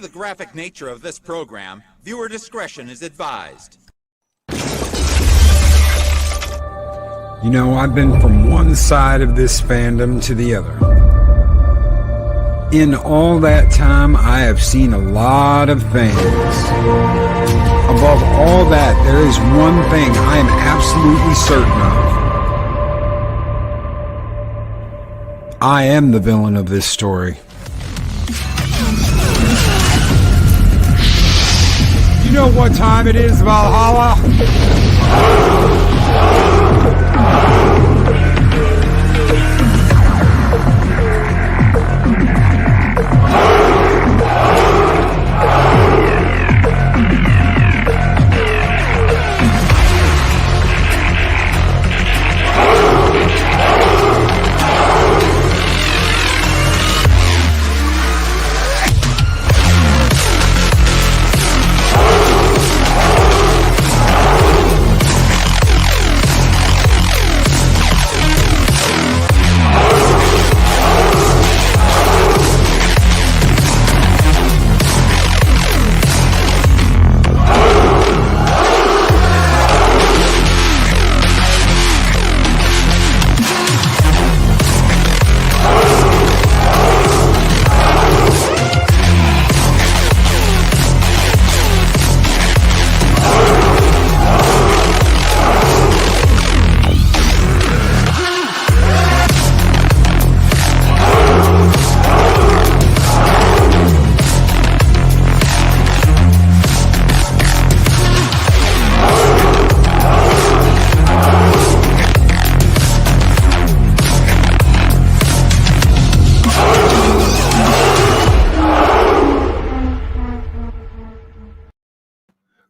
the graphic nature of this program, viewer discretion is advised. You know, I've been from one side of this fandom to the other. In all that time, I have seen a lot of things. Above all that, there is one thing I am absolutely certain of. I am the villain of this story. You know what time it is, Valhalla?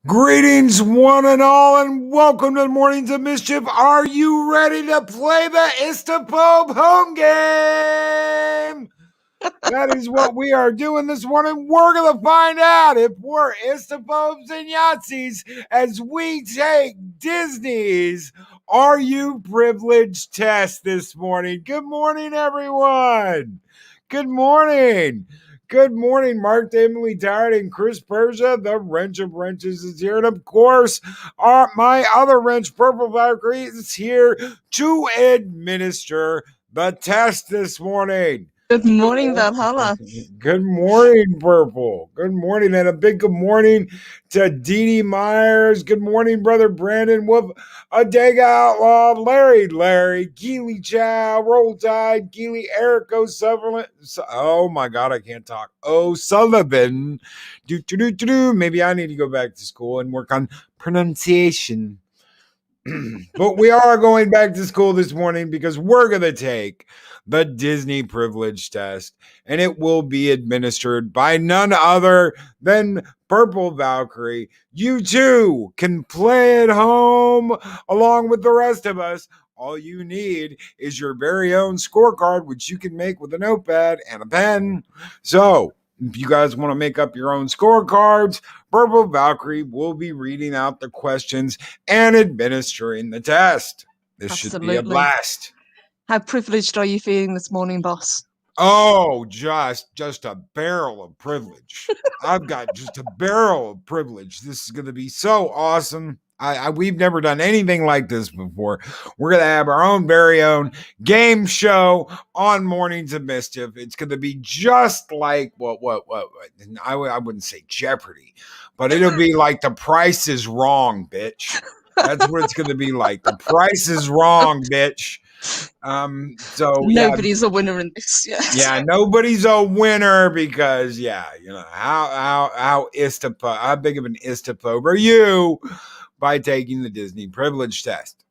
Greetings, one and all, and welcome to the Mornings of Mischief. Are you ready to play the Istapobe home game? That is what we are doing this morning. We're going to find out if we're Istapobes and Yahtzees as we take Disney's Are You Privileged test this morning. Good morning, everyone. Good morning. Good morning, Mark, Emily, Tired, and Chris Persia. The Wrench of Wrenches is here. And of course, my other wrench, Purple Valkyrie, is here to administer the test this morning. Good morning, Valhalla. Good morning, Purple. Good morning. And a big good morning to Dee Dee Myers. Good morning, Brother Brandon Wolf, Adega Outlaw, Larry, Keely Chow, Roll Tide, Keely, Eric O'Sullivan. Oh my God, I can't talk. O'Sullivan. Maybe I need to go back to school and work on pronunciation. But we are going back to school this morning because we're going to take the Disney Privilege test, and it will be administered by none other than Purple Valkyrie. You too can play at home along with the rest of us. All you need is your very own scorecard, which you can make with a notepad and a pen. So if you guys want to make up your own scorecards, Purple Valkyrie will be reading out the questions and administering the test. This Absolutely. should be a blast. How privileged are you feeling this morning, boss? Oh, just a barrel of privilege. I've got just a barrel of privilege. This is going to be so awesome. We've never done anything like this before. We're going to have our own very own game show on Mornings of Mischief. It's going to be just like what? I wouldn't say Jeopardy, but it'll be like The Price is Wrong, bitch. That's what it's going to be like. The Price is Wrong, bitch. So nobody's a winner in this. Yeah, nobody's a winner because how big of an Istaphobe are you by taking the Disney Privilege test?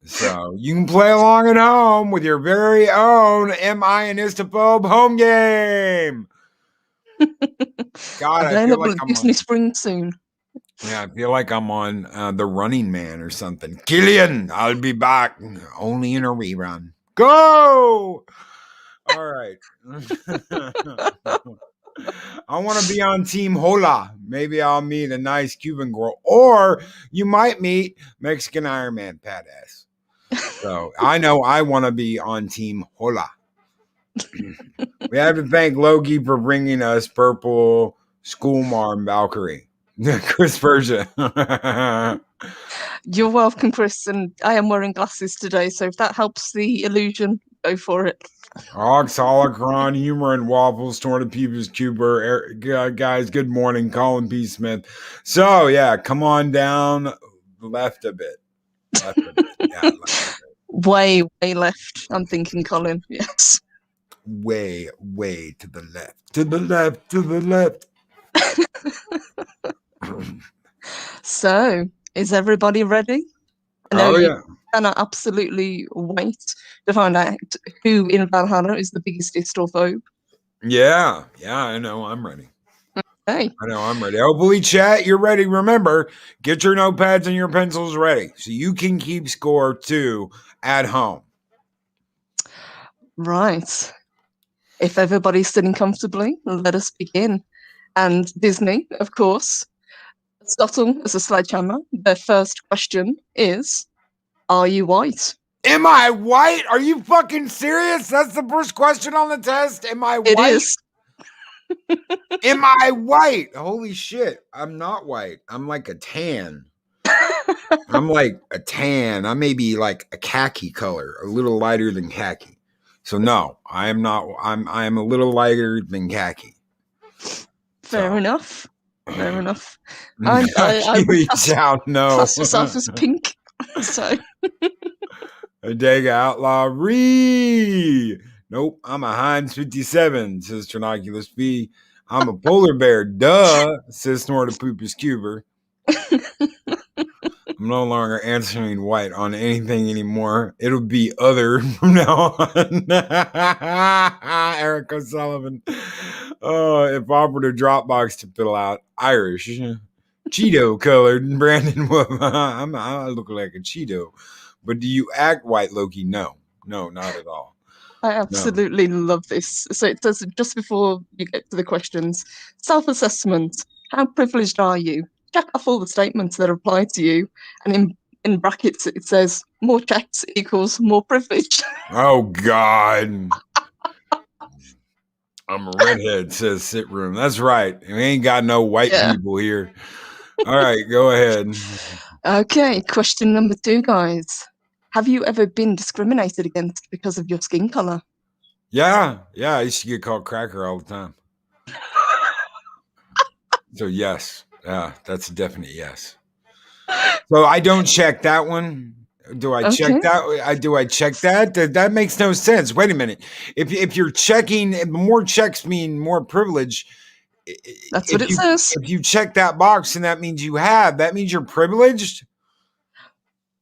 So you can play along at home with your very own Am I an Istaphobe home game. God, I feel like I'm Disney Spring soon. Yeah, I feel like I'm on The Running Man or something. Killian, I'll be back. Only in a rerun. Go! All right. I want to be on Team Hola. Maybe I'll meet a nice Cuban girl. Or you might meet Mexican Iron Man badass. So I know I want to be on Team Hola. We have to thank Loki for bringing us purple schoolmarm Valkyrie. Chris Persia. You're welcome, Chris. And I am wearing glasses today, so if that helps the illusion, go for it. Ox, Holocron, Humor and Waffles, Torn to Peebles, Cuber, guys, good morning, Colin P. Smith. So, yeah, come on down left a bit. Left a bit. Yeah, left a bit. Way left, I'm thinking, Colin. Yes. Way to the left. To the left, to the left. So, is everybody ready? Oh, yeah. You cannot absolutely wait to find out who in Valhalla is the biggest histophobe. Yeah, I know. I'm ready. Hey. I know I'm ready. Hopefully, chat, you're ready. Remember, get your notepads and your pencils ready so you can keep score too at home. Right. If everybody's sitting comfortably, let us begin. And Disney, of course, subtle as a sledgehammer. Their first question is, are you white? Am I white? Are you fucking serious? That's the first question on the test. Am I white? It is. Am I white? Holy shit. I'm not white. I'm like a tan. I'm like a tan. I may be like a khaki color, a little lighter than khaki. So no, I am not. I am a little lighter than khaki. Fair enough. Fair enough. I would class yourself as pink. So Adega Outlaw Ree. Nope, I'm a Heinz 57, says Trinoculus B. I'm a polar bear, duh, says Snorta Poopus Cuber. I'm no longer answering white on anything anymore. It'll be other from now on. Eric O'Sullivan. If offered a Dropbox to fill out, Irish, Cheeto colored, Brandon Wolf. I look like a Cheeto. But do you act white, Loki? No, not at all. I absolutely love this. So it says just before you get to the questions, self-assessment. How privileged are you? Check off all the statements that apply to you. And in brackets, it says more checks equals more privilege. Oh, God. I'm a redhead, says Sit Room. That's right. We ain't got no white people here. All right, go ahead. Okay, question number 2, guys. Have you ever been discriminated against because of your skin color? Yeah. I used to get called cracker all the time. So yes. Yeah, that's a definite yes. So I don't check that one. Do I check that? Do I check that? That makes no sense. Wait a minute. If you're checking, more checks mean more privilege. That's what it says. If you check that box and that means you have, that means you're privileged.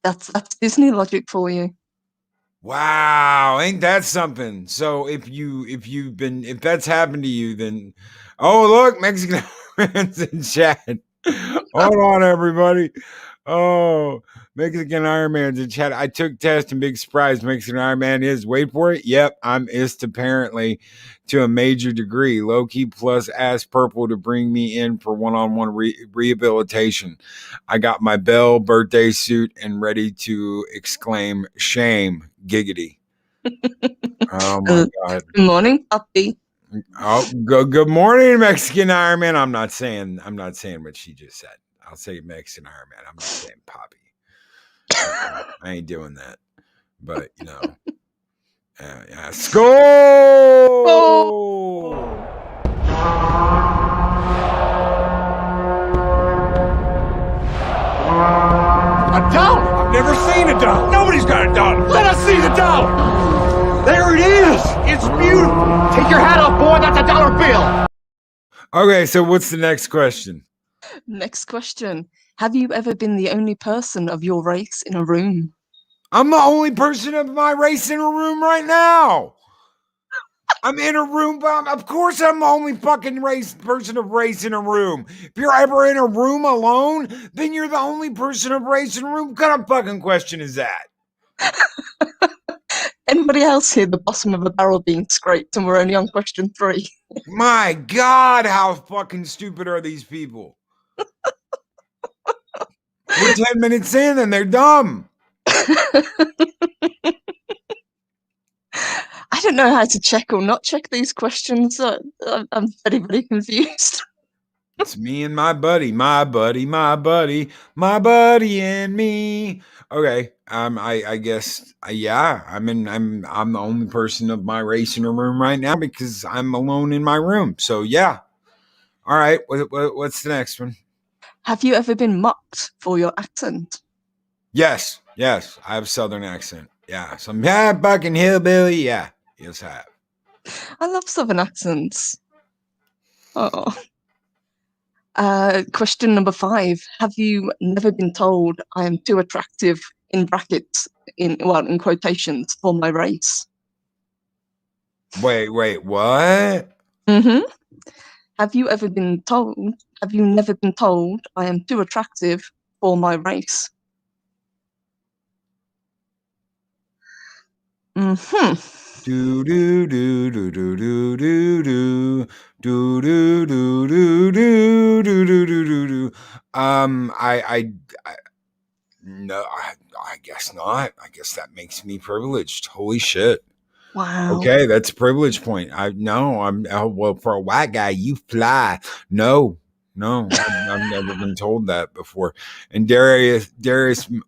That's Disney logic for you. Wow, ain't that something? So if that's happened to you, then look, Mexican Ironman's in chat. Hold on, everybody. Oh, Mexican Iron Man's in chat. I took test and big surprise. Mexican Iron Man is. Wait for it. Yep, I'm ist apparently to a major degree. Loki plus asked Purple to bring me in for one-on-one rehabilitation. I got my Belle birthday suit and ready to exclaim shame, giggity. Oh my God. Good morning, puppy. Oh, good morning, Mexican Iron Man. I'm not saying what she just said. I'll say Mexican Iron Man. I'm not saying Poppy. I ain't doing that. But yeah. Skull! A dollar? I've never seen a dollar. Nobody's got a dollar. Let us see the dollar. There it is. It's beautiful. Take your hat off, boy. That's a dollar bill. Okay, so what's the next question? Next question. Have you ever been the only person of your race in a room? I'm the only person of my race in a room right now. I'm in a room, but of course I'm the only fucking person of race in a room. If you're ever in a room alone, then you're the only person of race in a room. What kind of fucking question is that? Anybody else hear the bottom of a barrel being scraped and we're only on question 3? My God, how fucking stupid are these people? We're 10 minutes in and they're dumb. I don't know how to check or not check these questions. I'm very, very confused. It's me and my buddy and me. Okay, I guess, yeah. I'm the only person of my race in a room right now because I'm alone in my room. So yeah. All right. What's the next one? Have you ever been mocked for your accent? Yes. I have a Southern accent. Yeah. Some fucking hillbilly. Yeah. Yes, I have. I love Southern accents. Oh. Question number 5. Have you never been told I am too attractive, in brackets, in quotations, for my race? Wait, what? Mm-hmm. Have you never been told I am too attractive for my race? Mm-hmm. Do do do do do do do do do do do do do do do do do. No, I guess not. I guess that makes me privileged. Holy shit. Wow. Okay, that's a privilege point. Well, for a white guy, you fly. No, I've never been told that before. And Darius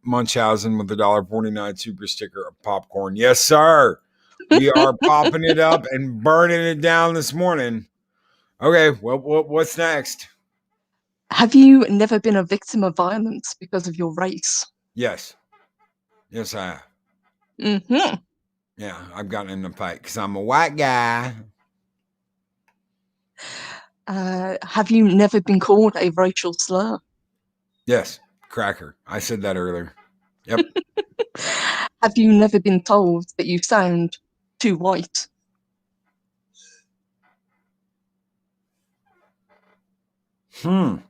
Munchausen with the $1.49 super sticker of popcorn. Yes, sir. We are popping it up and burning it down this morning. Okay, well, what's next? Have you never been a victim of violence because of your race? Yes, I have. Mm-hmm. Yeah, I've gotten in a fight because I'm a white guy. Have you never been called a racial slur? Yes, cracker. I said that earlier. Yep. Have you never been told that you sound too white? I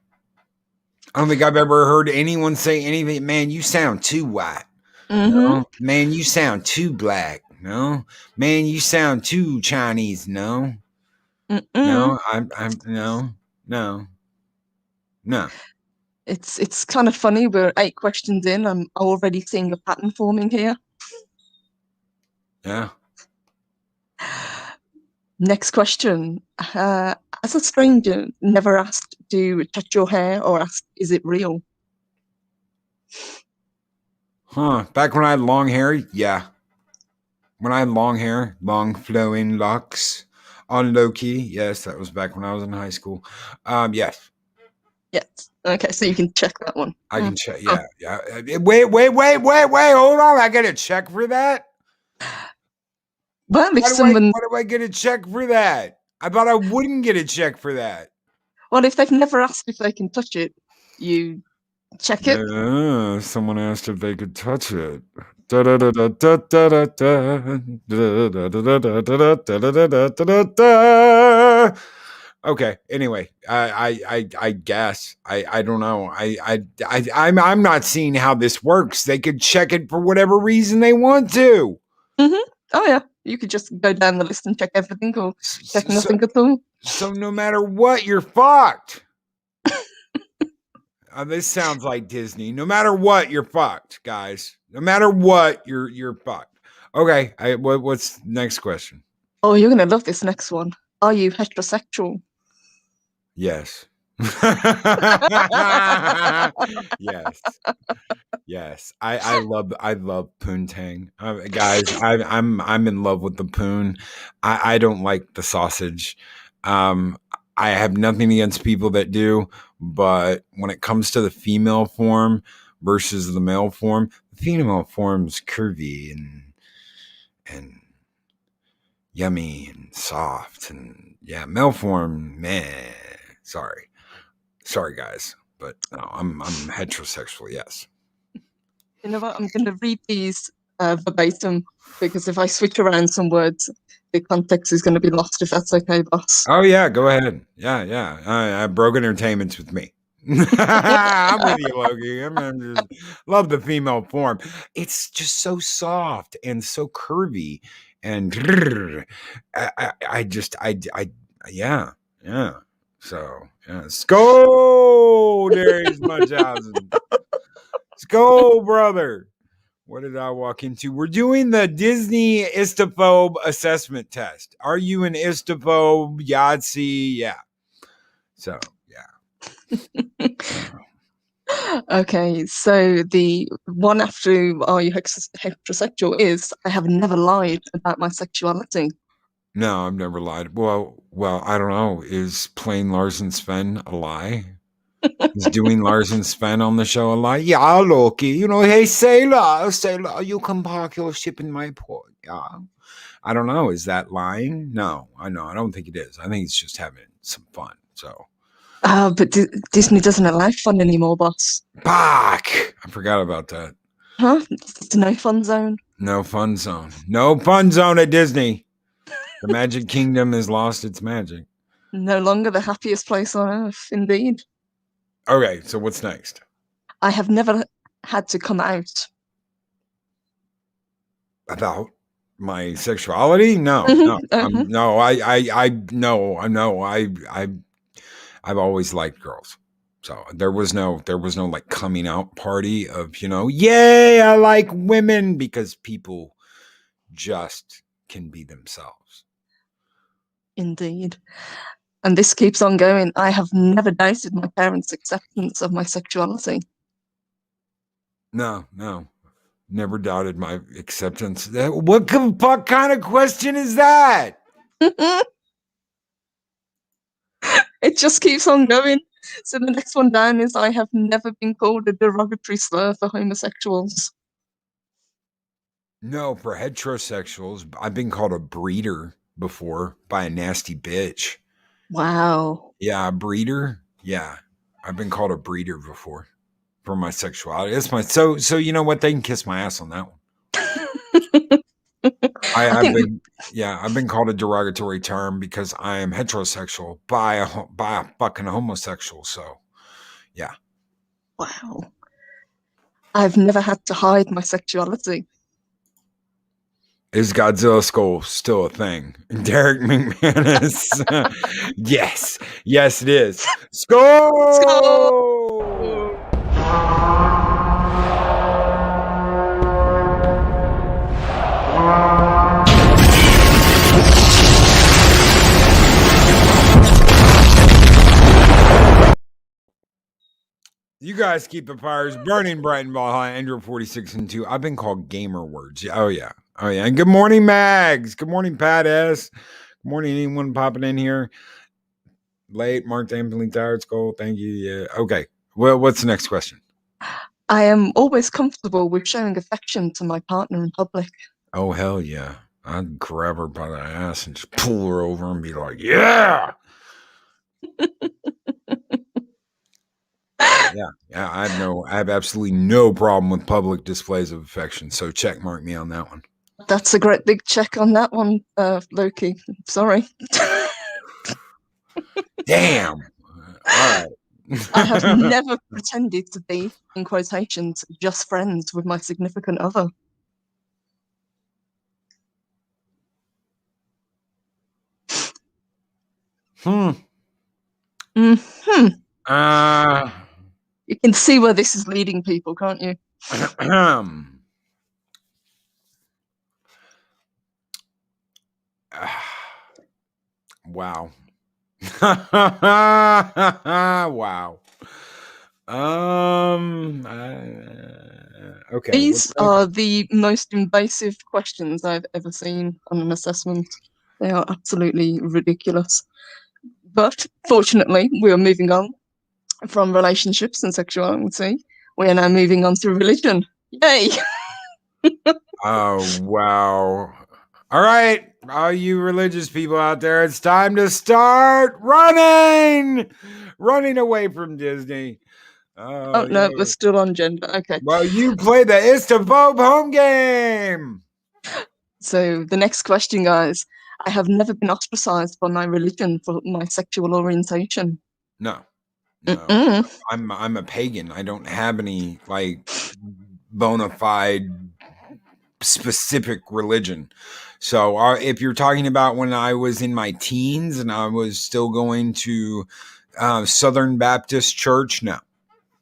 don't think I've ever heard anyone say anything. Man, you sound too white. Mm-hmm. No. Man, you sound too black. No. Man, you sound too Chinese. No. Mm-mm. No. I'm no. It's kind of funny. We're 8 questions in. I'm already seeing a pattern forming here. Yeah. Next question. As a stranger, never asked to touch your hair or asked, is it real? Huh. Back when I had long hair, yeah. When I had long hair, long flowing locks on Loki. Yes, that was back when I was in high school. Yes. Yes. Okay, so you can check that one. I can check. Yeah. Wait. Hold on. I get a check for that? Well, if Why do I get a check for that? I thought I wouldn't get a check for that. Well, if they've never asked if they can touch it, you check it. Someone asked if they could touch it. Okay. Anyway, I guess I don't know. I'm not seeing how this works. They could check it for whatever reason they want to. Mm-hmm. Oh yeah, you could just go down the list and check everything or check nothing at all. So no matter what, you're fucked. This sounds like Disney. No matter what, you're fucked, guys. No matter what, you're fucked. Okay. What's the next question? Oh, you're gonna love this next one. Are you heterosexual? Yes. Yes. I love poontang. Guys, I'm in love with the poon. I don't like the sausage. I have nothing against people that do, but when it comes to the female form versus the male form, the female form is curvy and yummy and soft, and yeah, male form, meh. Sorry guys, but no, I'm heterosexual. Yes. You know what? I'm gonna read these verbatim because if I switch around some words, the context is going to be lost. If that's okay, boss. Oh yeah, go ahead. Yeah. Broke Entertainment's with me. I'm with you, Loki. I'm just love the female form. It's just so soft and so curvy, and yeah. So yeah, let's go, Darius Munchausen. Let's go, brother. What did I walk into? We're doing the Disney Istophobe assessment test. Are you an Istophobe? Yahtzee? Yeah. So, yeah. Okay, so the one after are you heterosexual is I have never lied about my sexuality. No, I've never lied. Well, I don't know. Is playing Lars and Sven a lie? Is doing Lars and Sven on the show a lie? Yeah, Loki. You know, hey, sailor, you can park your ship in my port. Yeah. I don't know. Is that lying? No, I know. I don't think it is. I think it's just having some fun. So. But Disney doesn't allow fun anymore, boss. Back. I forgot about that. Huh? It's no fun zone. No fun zone. No fun zone at Disney. The Magic Kingdom has lost its magic. No longer the happiest place on earth, indeed. Okay, so what's next? I have never had to come out. About my sexuality? No, no. I've always liked girls. So there was no like coming out party of, yay, I like women, because people just can be themselves. Indeed. And this keeps on going. I have never doubted my parents' acceptance of my sexuality. No. Never doubted my acceptance. What fuck kind of question is that? It just keeps on going. So the next one down is I have never been called a derogatory slur for homosexuals. No, for heterosexuals, I've been called a breeder before by a nasty bitch. Wow. Yeah, a breeder. Yeah, I've been called a breeder before for my sexuality. That's my so you know what? They can kiss my ass on that one. I've been called a derogatory term because I am heterosexual by a fucking homosexual. So, yeah. Wow. I've never had to hide my sexuality. Is Godzilla skull still a thing? Derek McManus. Yes, it is. Skull! You guys keep the fires burning bright and ball high. Android 46 and 2. I've been called gamer words. Oh yeah. And good morning, Mags. Good morning, Pat S. Good morning, anyone popping in here late. Mark Ampling Tired Skull. Thank you. Yeah. Okay. Well, what's the next question? I am always comfortable with showing affection to my partner in public. Oh hell yeah. I'd grab her by the ass and just pull her over and be like, yeah. Yeah, I have absolutely no problem with public displays of affection. So check mark me on that one. That's a great big check on that one, Loki. Sorry. Damn. All right. I have never pretended to be, in quotations, just friends with my significant other. You can see where this is leading people, can't you? Wow. Wow. Okay. These are the most invasive questions I've ever seen on an assessment. They are absolutely ridiculous. But fortunately, we are moving on from relationships and sexuality. We are now moving on to religion. Yay! Oh, wow. All right. All you religious people out there, it's time to start running away from Disney. Oh no, we're still on gender. Okay. Well, you play the Istophobe home game. So the next question, guys. I have never been ostracized by my religion for my sexual orientation. No. I'm a pagan. I don't have any like bona fide specific religion. So if you're talking about when I was in my teens and I was still going to Southern Baptist Church, no,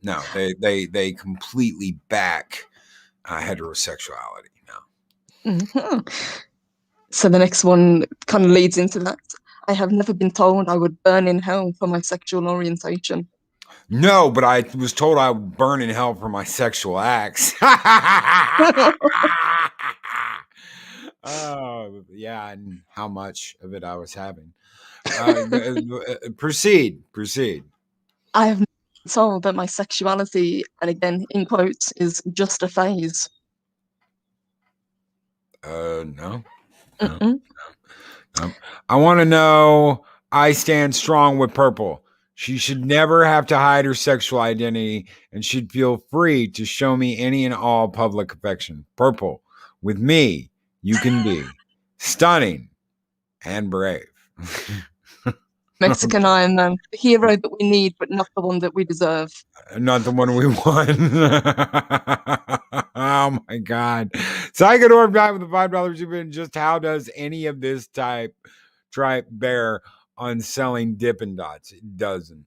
they completely back heterosexuality. No. Mhm. So the next one kind of leads into that. I have never been told I would burn in hell for my sexual orientation. No, but I was told I would burn in hell for my sexual acts. Oh, yeah, and how much of it I was having. Proceed. I have never been told that my sexuality, and again in quotes, is just a phase. No. Mm-mm. I want to know. I stand strong with Purple. She should never have to hide her sexual identity and should feel free to show me any and all public affection. Purple, with me, you can be stunning and brave. Mexican Iron Man, the hero that we need, but not the one that we deserve. Not the one we want. Oh my God. Psychodorm died with the $5 super. Just how does any of this type bear on selling Dippin' Dots? It doesn't.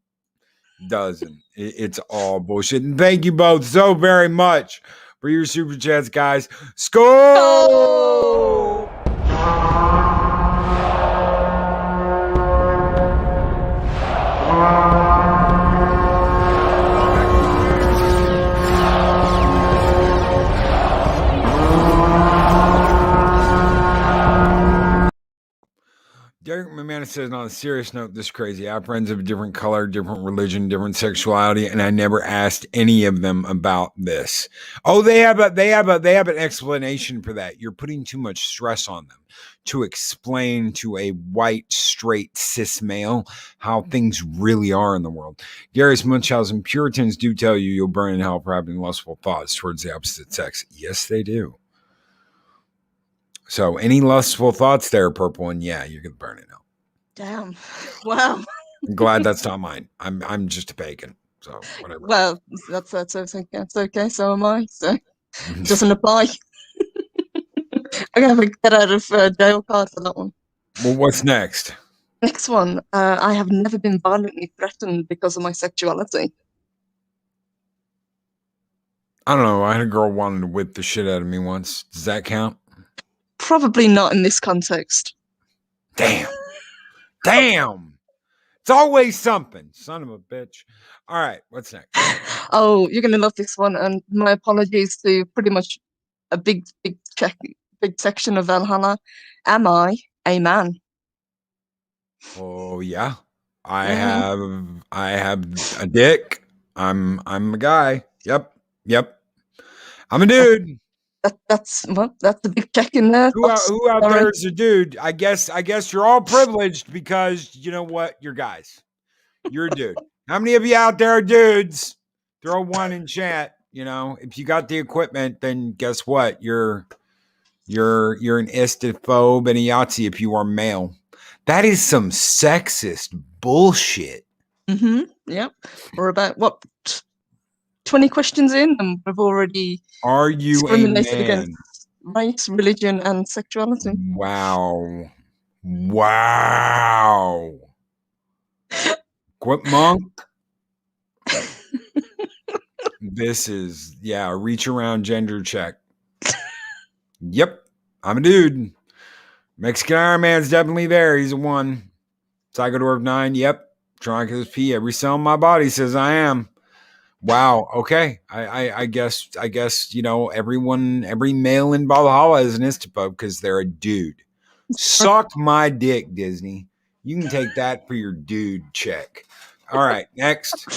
It's all bullshit. And thank you both so very much for your super chats, guys. Skull! Derek McManus says, on a serious note, this is crazy. I have friends of a different color, different religion, different sexuality, and I never asked any of them about this. Oh, they have an explanation for that. You're putting too much stress on them to explain to a white, straight, cis male how things really are in the world. Darius Munchausen, Puritans do tell you you'll burn in hell for having lustful thoughts towards the opposite sex. Yes, they do. So any lustful thoughts there, Purple, and yeah, you're gonna burn it out. Damn. Wow. I'm glad that's not mine. I'm just a pagan. So whatever. Well, that's okay. That's okay. So am I. So it doesn't apply. I'm gonna have a get out of jail card for that one. Well, what's next? Next one. I have never been violently threatened because of my sexuality. I don't know. I had a girl wanting to whip the shit out of me once. Does that count? Probably not in this context. Damn. It's always something. Son of a bitch. All right. What's next? Oh, you're gonna love this one, and my apologies to pretty much a big section of Valhalla. Am I a man? Oh yeah. I have a dick. I'm a guy. Yep. I'm a dude. That's a big check in there. Who out there is a dude? I guess you're all privileged because you know what? You're guys. You're a dude. How many of you out there are dudes? Throw one in chat. You know, if you got the equipment, then guess what? You're an istophobe and a Yahtzee if you are male. That is some sexist bullshit. Yep. We're about 20 questions in, and we've already Are you discriminated a man? against race, religion, and sexuality. Wow. Quit monk. This is a reach around gender check. Yep. I'm a dude. Mexican Iron Man's definitely there. He's a 1. Psychodorf 9. Yep. Tronicus P. Every cell in my body says I am. Wow. Okay. I guess every male in Valhalla is an istophobe because they're a dude. Suck my dick, Disney. You can take that for your dude check. All right, next.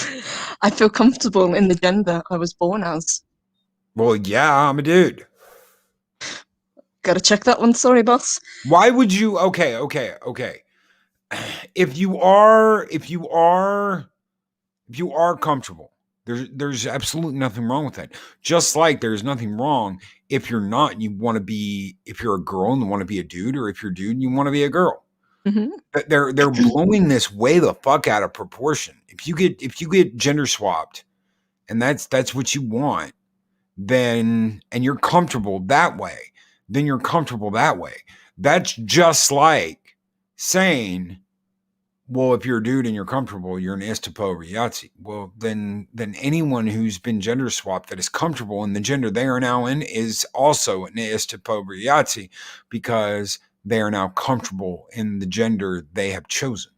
I feel comfortable in the gender I was born as. Well, yeah, I'm a dude. Gotta check that one. Sorry, boss. Why would you? Okay. If you are comfortable, there's absolutely nothing wrong with that. Just like there's nothing wrong if you're not and you want to be, if you're a girl and you want to be a dude, or if you're a dude and you want to be a girl. They're blowing this way the fuck out of proportion. If you get gender swapped, and that's what you want, then and you're comfortable that way, then you're comfortable that way. That's just like saying Well, if you're a dude and you're comfortable, you're an istopo or Yahtzee. Well, then anyone who's been gender swapped that is comfortable in the gender they are now in is also an istopo or Yahtzee because they are now comfortable in the gender they have chosen.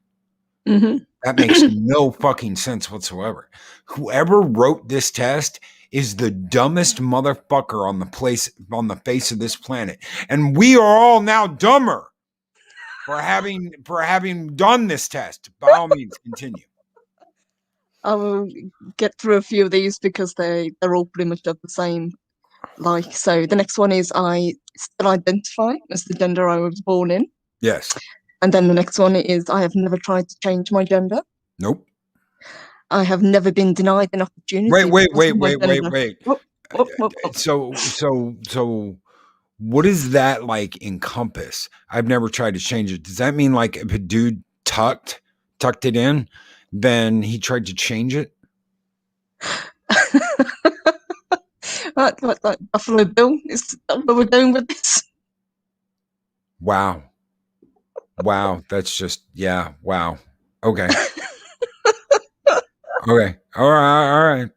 Mm-hmm. That makes no fucking sense whatsoever. Whoever wrote this test is the dumbest motherfucker on the face of this planet, and we are all now dumber for having done this test. By all means, continue. I will get through a few of these because they're all pretty much of the same. Like, so the next one is I still identify as the gender I was born in. Yes. And then the next one is I have never tried to change my gender. Nope. I have never been denied an opportunity. Wait. Whoop, whoop, whoop, whoop. So what does that like encompass? I've never tried to change it. Does that mean like if a dude tucked it in, then he tried to change it? Like Buffalo Bill? Is that where we're going with this? Wow. That's just, yeah. Wow. Okay. Okay. All right.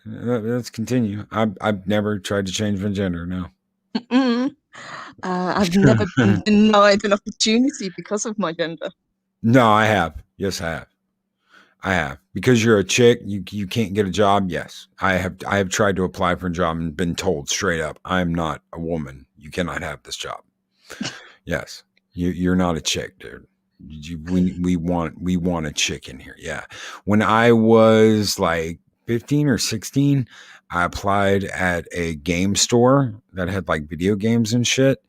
Let's continue. I've never tried to change my gender. No. I've never been denied an opportunity because of my gender. No, I have. Yes, I have. Because you're a chick, you can't get a job. Yes, I have tried to apply for a job and been told straight up, I'm not a woman. You cannot have this job. Yes, you're not a chick, dude. We want a chick in here. Yeah. When I was like 15 or 16, I applied at a game store that had like video games and shit.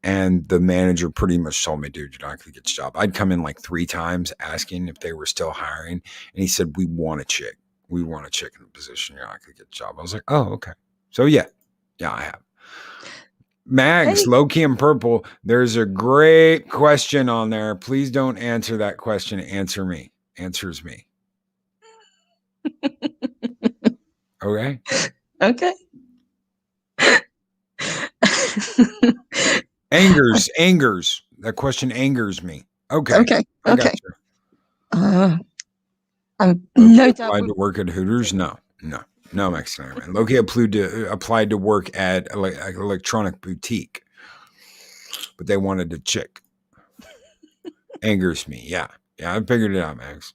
And the manager pretty much told me, dude, you're not going to get a job. I'd come in like 3 times asking if they were still hiring. And he said, we want a chick. We want a chick in the position. You're not going to get a job. I was like, oh, okay. So yeah, I have. Mags, Hey. Loki and Purple, there's a great question on there. Please don't answer that question. Answers me. Okay? Okay. Angers. That question angers me. Okay. Okay. I got you. I'm Loki no doubt. applied to work at Hooters? No, Mexican Iron Man. Loki applied to work at an electronic boutique, but they wanted a chick. Angers me. Yeah, I figured it out, Max.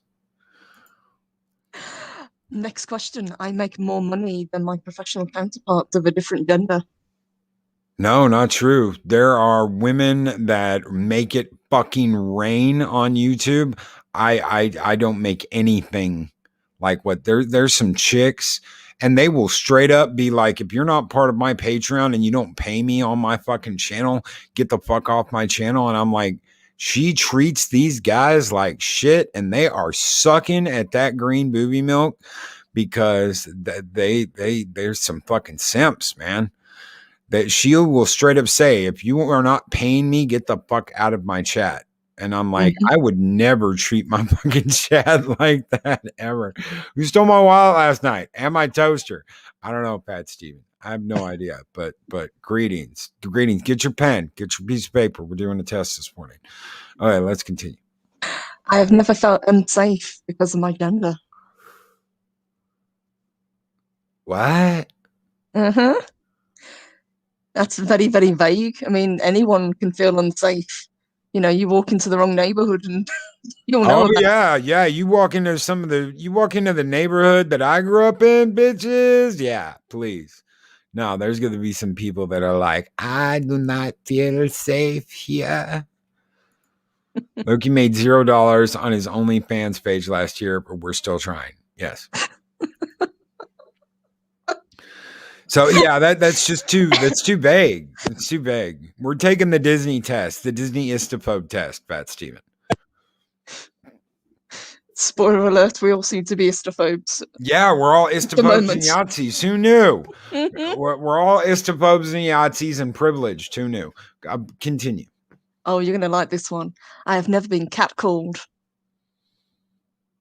Next question. I make more money than my professional counterparts of a different gender. No, not true. There are women that make it fucking rain on YouTube. I don't make anything like what there's some chicks and they will straight up be like, if you're not part of my Patreon and you don't pay me on my fucking channel, get the fuck off my channel. And I'm like, she treats these guys like shit and they are sucking at that green booby milk because there's some fucking simps, man. That she will straight up say, if you are not paying me, get the fuck out of my chat. And I'm like, I would never treat my fucking chat like that ever. Who stole my wallet last night? And my toaster? I don't know, Pat Steven. I have no idea. But greetings. Get your pen. Get your piece of paper. We're doing a test this morning. All right, let's continue. I have never felt unsafe because of my gender. What? That's very, very vague. I mean, anyone can feel unsafe. You know, you walk into the wrong neighborhood and you'll know. Oh yeah. You walk into the neighborhood that I grew up in, bitches. Yeah, please. No, there's going to be some people that are like, I do not feel safe here. Loki made $0 on his OnlyFans page last year, but we're still trying. Yes. So yeah, that's too vague. It's too vague. We're taking the Disney test, the Disney istophobe test, Pat Steven. Spoiler alert, we all seem to be istophobes. Yeah, we're all istophobes and Yahtzees. Who knew? We're all istophobes and Yahtzees and privileged. Who knew? Continue. Oh, you're going to like this one. I have never been catcalled.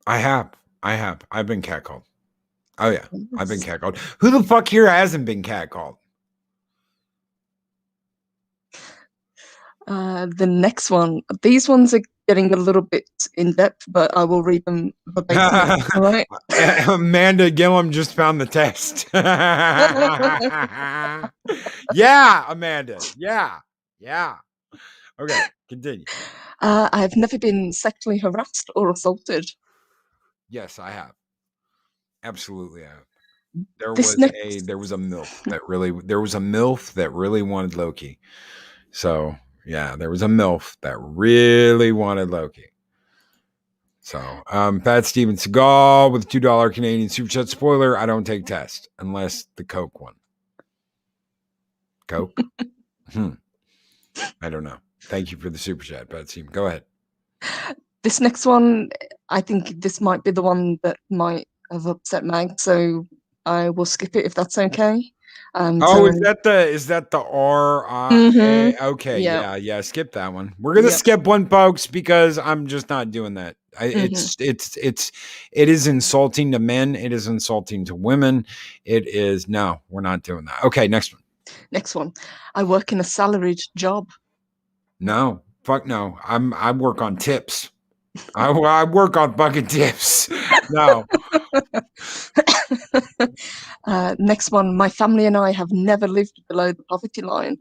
I have. I've been catcalled. Oh, yeah. I've been catcalled. Who the fuck here hasn't been catcalled? The next one. These ones are getting a little bit in depth, but I will read them verbatim. All right. Amanda Gillum just found the text. Yeah, Amanda. Yeah. Okay, continue. I have never been sexually harassed or assaulted. Yes, I have. Absolutely, I have. There This was next, a MILF that really wanted Loki. So yeah, there was a MILF that really wanted Loki. So Pat Steven Seagal with $2 Canadian Super Chat. Spoiler, I don't take tests unless the Coke one. Coke? I don't know. Thank you for the Super Chat, Pat Steven. Go ahead. this next one, I think this might be the one that might have upset Mag, so I will skip it if that's okay. Is that the R? Mhm. Okay, Yeah. yeah. Skip that one. We're gonna Yep. skip one, folks, because I'm just not doing that. It is insulting to men. It is insulting to women. No, we're not doing that. Okay, next one. Next one. I work in a salaried job. No, fuck no. I work on tips. I work on fucking tips. No. Next one. My family and I have never lived below the poverty line.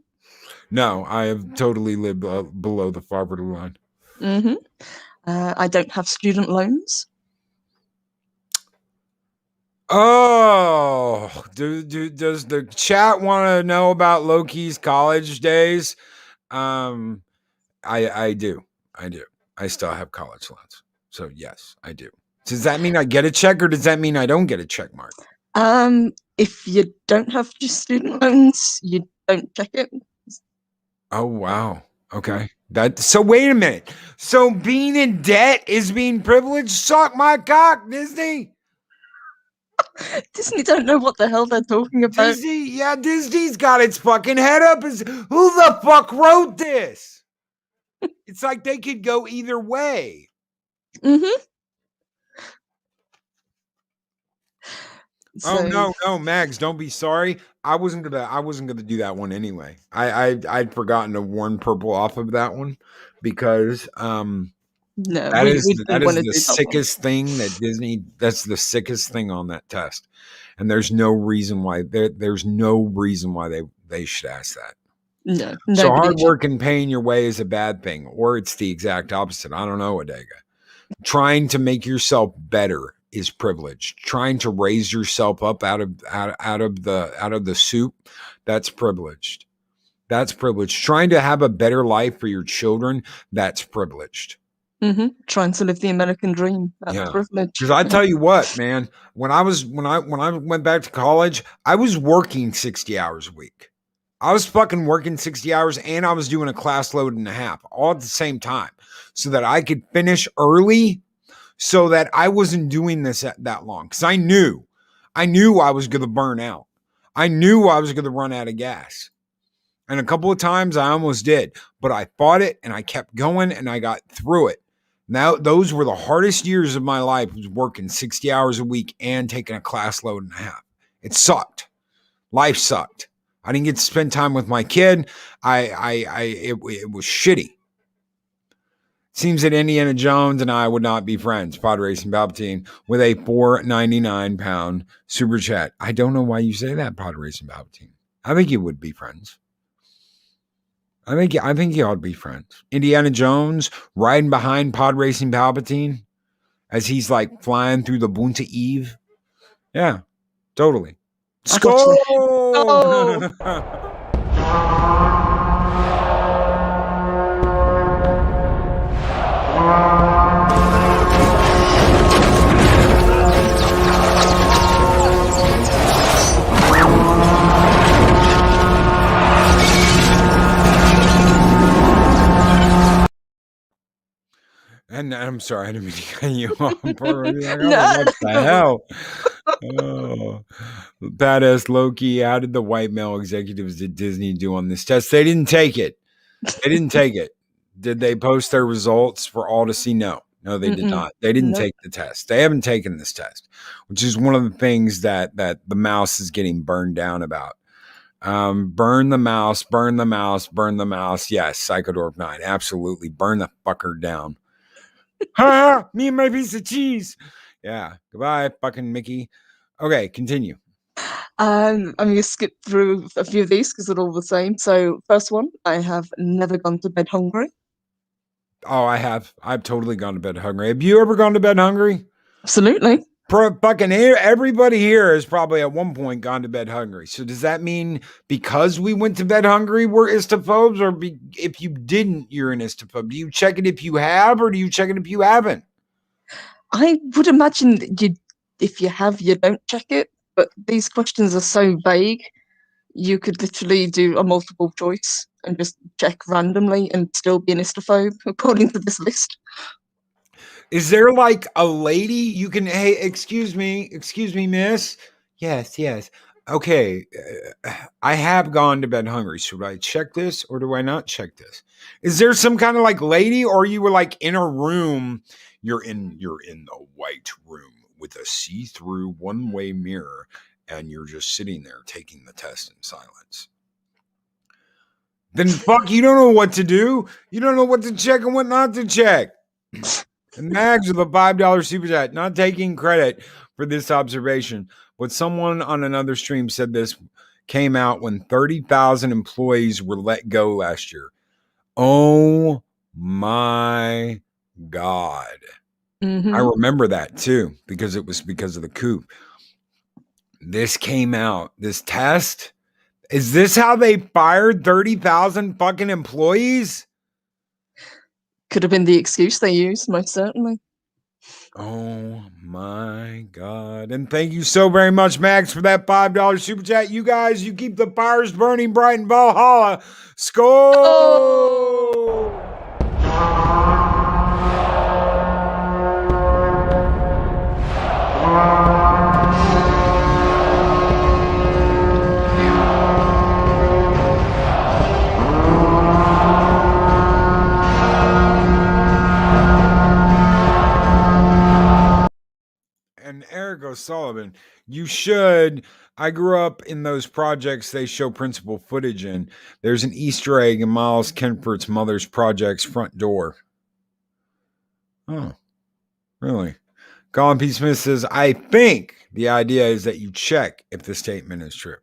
No, I have totally lived below the poverty line. Mm-hmm. I don't have student loans. Oh, does the chat want to know about Loki's college days? I do. I still have college loans. So yes, I do. Does that mean I get a check or does that mean I don't get a check mark? If you don't have student loans, you don't check it. Oh wow. Okay. So wait a minute. So being in debt is being privileged? Suck my cock, Disney. Disney don't know what the hell they're talking about. Disney's got its fucking head up. Who the fuck wrote this? It's like they could go either way. Mm-hmm. So, no, Mags, don't be sorry. I wasn't gonna do that one anyway. I'd forgotten to warn Purple off of that one because that is the sickest thing that Disney. That's the sickest thing on that test, and there's no reason why they should ask that. No. So hard work and paying your way is a bad thing, or it's the exact opposite. I don't know, Adega. Trying to make yourself better is privilege. Trying to raise yourself up out of the soup, that's privileged. That's privileged. Trying to have a better life for your children, that's privileged. Mm-hmm. Trying to live the American dream, that's privilege. Because I tell you what, man, when I went back to college, I was working 60 hours a week. I was fucking working 60 hours and I was doing a class load and a half all at the same time so that I could finish early so that I wasn't doing this that long. Because I knew I was going to burn out. I knew I was going to run out of gas. And a couple of times I almost did, but I fought it and I kept going and I got through it. Now, those were the hardest years of my life, was working 60 hours a week and taking a class load and a half. It sucked. Life sucked. I didn't get to spend time with my kid. It was shitty. Seems that Indiana Jones and I would not be friends. Pod Racing Palpatine with a £4.99 super chat. I don't know why you say that, Pod Racing Palpatine. I think you would be friends. I think you ought to be friends. Indiana Jones riding behind Pod Racing Palpatine as he's like flying through the Bunta Eve. Yeah, totally. Skull! And I'm sorry, I didn't mean to cut you off. What the hell? Oh, badass Loki. How did the white male executives at Disney do on this test? They didn't take it. Did they post their results for all to see? No, they did not. They didn't take the test. They haven't taken this test, which is one of the things that the mouse is getting burned down about. Burn the mouse. Yes, Psychodorp 9. Absolutely. Burn the fucker down. Ha! Me and my piece of cheese. Yeah. Goodbye, fucking Mickey. Okay, continue. I'm going to skip through a few of these because they're all the same. So, first one, I have never gone to bed hungry. Oh, I have. I've totally gone to bed hungry. Have you ever gone to bed hungry? Absolutely. Fucking everybody here has probably at one point gone to bed hungry. So does that mean because we went to bed hungry, we're istophobes, or if you didn't, you're an istophobe? Do you check it if you have, or do you check it if you haven't? I would imagine that if you have, you don't check it. But these questions are so vague, you could literally do a multiple choice and just check randomly and still be an istophobe, according to this list. Is there like a lady you can, hey, excuse me, miss? Yes. Okay, I have gone to bed hungry. Should I check this or do I not check this? Is there some kind of like lady, or you were like in a room? You're in the white room with a see-through one-way mirror, and you're just sitting there taking the test in silence. Then fuck, you don't know what to do. You don't know what to check and what not to check. And Mags with a $5 super chat, not taking credit for this observation, but someone on another stream said this came out when 30,000 employees were let go last year. Oh my God. Mm-hmm. I remember that too, because it was because of the coup. This came out, this test. Is this how they fired 30,000 fucking employees? Could have been the excuse they used, most certainly. Oh my God. And thank you so very much, Max, for that $5 super chat. You guys, you keep the fires burning bright in Valhalla. Skol! Oh! And Eric O'Sullivan, you should. I grew up in those projects they show principal footage in. There's an Easter egg in Miles Kenford's mother's project's front door. Oh, really? Colin P. Smith says, I think the idea is that you check if the statement is true.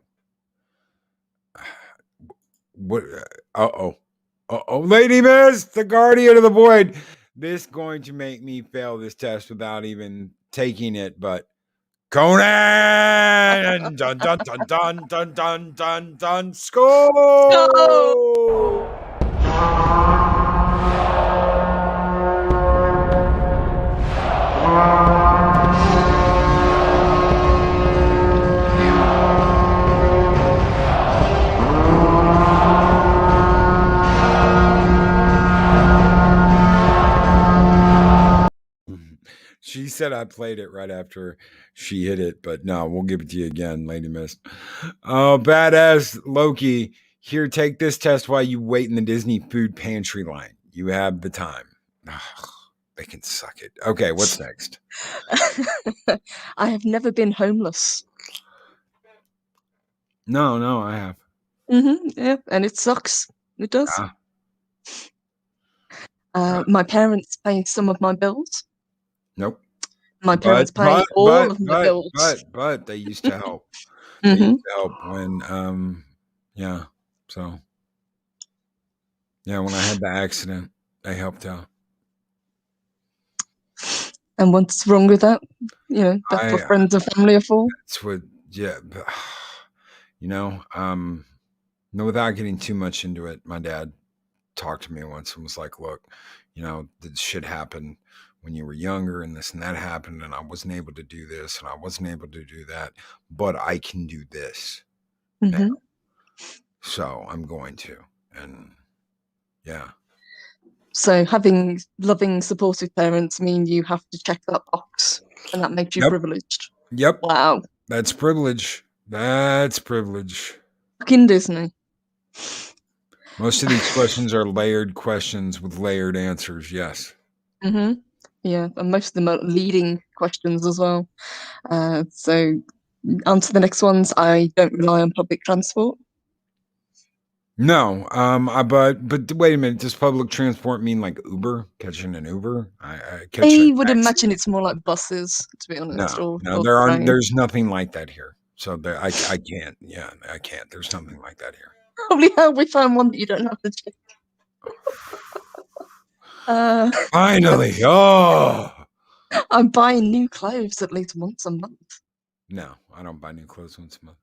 What? Lady Miss, the guardian of the void. This going to make me fail this test without even taking it, but Conan! Dun dun dun dun dun dun dun dun. Score! She said I played it right after she hit it, but no, we'll give it to you again, Lady Mist. Oh, badass Loki. Here, take this test while you wait in the Disney food pantry line. You have the time. Ugh, they can suck it. Okay, what's next? I have never been homeless. No, I have. Yeah, and it sucks. It does. Ah. My parents pay some of my bills. Nope. My parents pay all of my bills. But they used to help. They used to help when, yeah. So, yeah, when I had the accident, they helped out. And what's wrong with that? You know, that's what friends and family are for. That's what, yeah. But, you know, no, without getting too much into it, my dad talked to me once and was like, look, you know, this shit happened when you were younger and this and that happened and I wasn't able to do this and I wasn't able to do that, but I can do this now. So I'm going to. And yeah. So having loving, supportive parents mean you have to check that box, and that makes you privileged. Yep. Wow. That's privilege. That's privilege. Fucking Disney. Most of these questions are layered questions with layered answers. Yes. Yeah, and most of them are leading questions as well. So on to the next ones. I don't rely on public transport. No, but wait a minute. Does public transport mean like Uber? Catching an Uber? I catching I a would taxi? imagine it's more like buses, to be honest, No, or train. there's nothing like that here. So I can't. Yeah, I can't. There's nothing like that here. Probably how we found one that you don't have to check. Finally, oh I'm buying new clothes at least once a month. no, I don't buy new clothes once a month.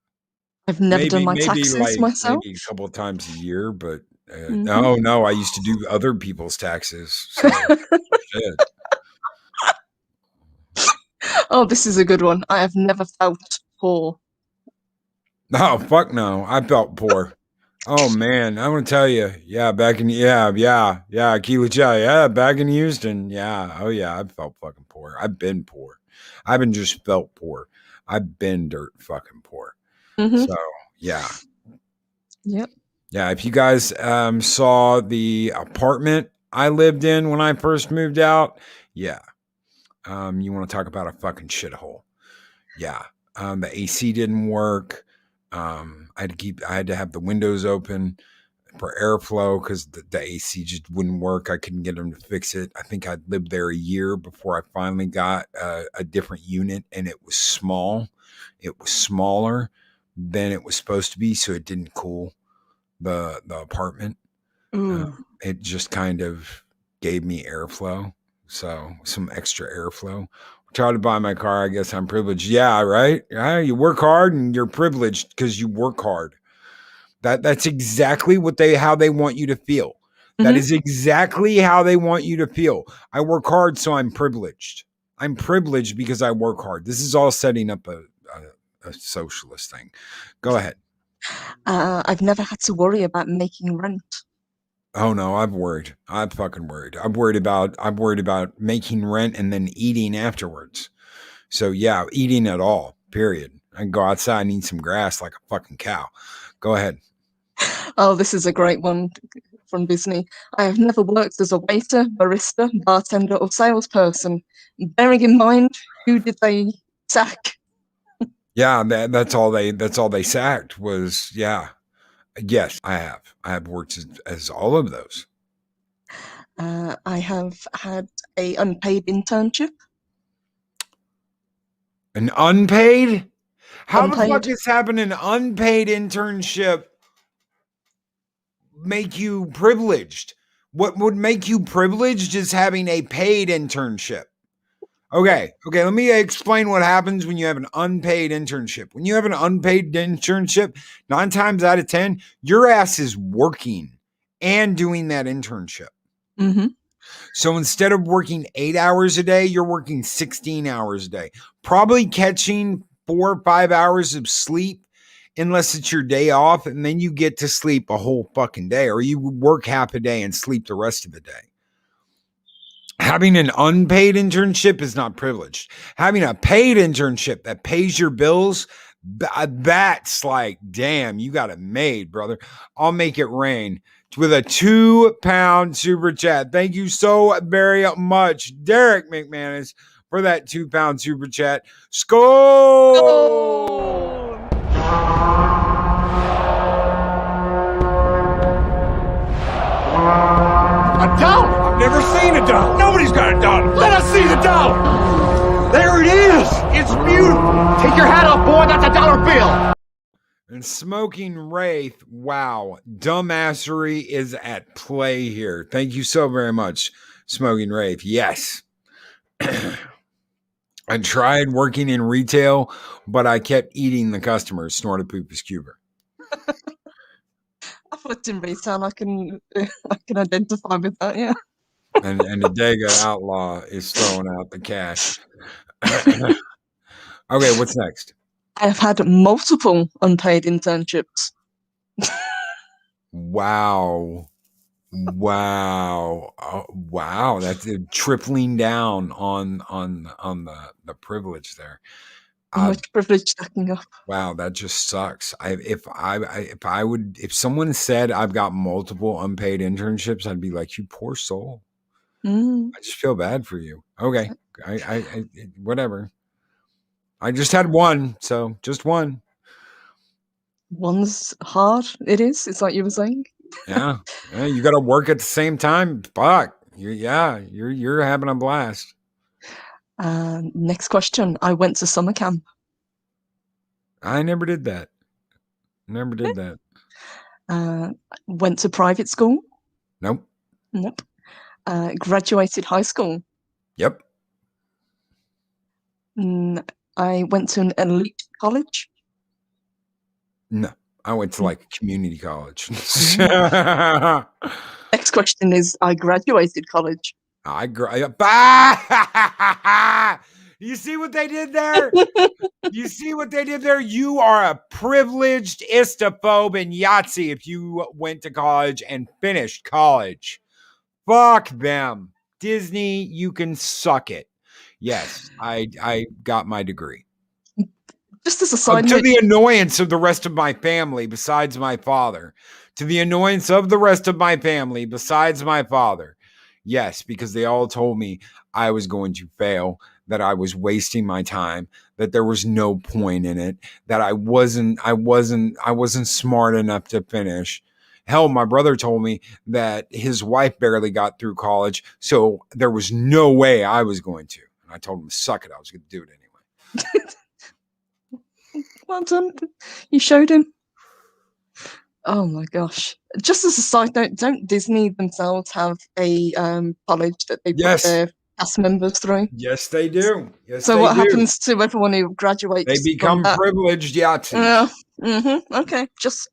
I've never done my Maybe taxes myself. maybe a couple of times a year, but Mhm. no, I used to do other people's taxes. So shit. Oh, this is a good one. I have never felt poor. Oh fuck no, I felt poor. Oh man, I want to tell you, back in Keely, back in Houston, oh yeah, I felt fucking poor. I've been poor. I haven't just felt poor. I've been dirt fucking poor. Mhm. So yeah, Yep. yeah. If you guys saw the apartment I lived in when I first moved out, you want to talk about a fucking shithole. Yeah, the AC didn't work. I had to have the windows open for airflow because the AC just wouldn't work. I couldn't get them to fix it. I think I'd lived there a year before I finally got a different unit, and it was small. It was smaller than it was supposed to be, so it didn't cool the apartment. Ooh. It just kind of gave me airflow, so some extra airflow. Try to buy my car. I guess I'm privileged. Yeah, right. Yeah, you work hard and you're privileged because you work hard. That's exactly how they want you to feel. That Mhm. is exactly how they want you to feel. I work hard, so I'm privileged. I'm privileged because I work hard. This is all setting up a socialist thing. Go ahead. I've never had to worry about making rent. Oh no, I've worried. I'm fucking worried. I'm worried about making rent and then eating afterwards. So yeah, eating at all. Period. I can go outside and eat some grass like a fucking cow. Go ahead. Oh, this is a great one from Disney. I have never worked as a waiter, barista, bartender, or salesperson. Bearing in mind, who did they sack? Yeah, that's all they sacked was Yes, I have. I have worked as all of those. I have had a unpaid internship. An unpaid? How the fuck Unpaid. is having an unpaid internship make you privileged? What would make you privileged is having a paid internship. Okay, let me explain what happens when you have an unpaid internship. When you have an unpaid internship, 9 times out of 10, your ass is working and doing that internship. Mm-hmm. So instead of working 8 hours a day, you're working 16 hours a day. Probably catching 4 or 5 hours of sleep unless it's your day off, and then you get to sleep a whole fucking day, or you work half a day and sleep the rest of the day. Having an unpaid internship is not privileged. Having a paid internship that pays your bills, that's like, damn, you got it made, brother. I'll make it rain with a £2 super chat. Thank you so very much, Derek McManus, for that £2 super chat. Skull! A dollar? I've never seen a dollar. Nobody's got a dollar. Let us see the dollar. There it is. It's beautiful. Take your hat off, boy. That's a dollar bill. And Smoking Wraith, wow, dumbassery is at play here. Thank you so very much, Smoking Wraith. Yes. I tried working in retail, but I kept eating the customers. Snorted Poopus Cuber. I've worked in retail. I can identify with that. Yeah. And the Dega Outlaw is throwing out the cash. Okay, what's next? I have had multiple unpaid internships. Wow. Wow. That's tripling down on the privilege there. Much privilege stacking up. Wow, that just sucks. If someone said I've got multiple unpaid internships, I'd be like, you poor soul. Mm. I just feel bad for you. Okay, I whatever. I just had one, so just one. One's hard. It is. It's like you were saying. Yeah. You got to work at the same time. Fuck. You're having a blast. Next question. I went to summer camp. I never did that. Never did that. Went to private school. Nope. Nope. Graduated high school. Yep. I went to an elite college. No. I went to like a community college. Next question is, I graduated college. You see what they did there? You see what they did there? You are a privileged istophobe and Yahtzee if you went to college and finished college. Fuck them. Disney, you can suck it. Yes, I got my degree. Just as a side To note, the annoyance of the rest of my family besides my father. To the annoyance of the rest of my family besides my father. Yes, because they all told me I was going to fail, that I was wasting my time, that there was no point in it, that I wasn't smart enough to finish. Hell, my brother told me that his wife barely got through college, so there was no way I was going to. And I told him to suck it. I was going to do it anyway. well done. You showed him. Oh my gosh. Just as a side note, don't Disney themselves have a college that they put their cast members through? Yes, they do. Yes, so they what do. happens to everyone who graduates? They become privileged Yahtzees. Okay. Just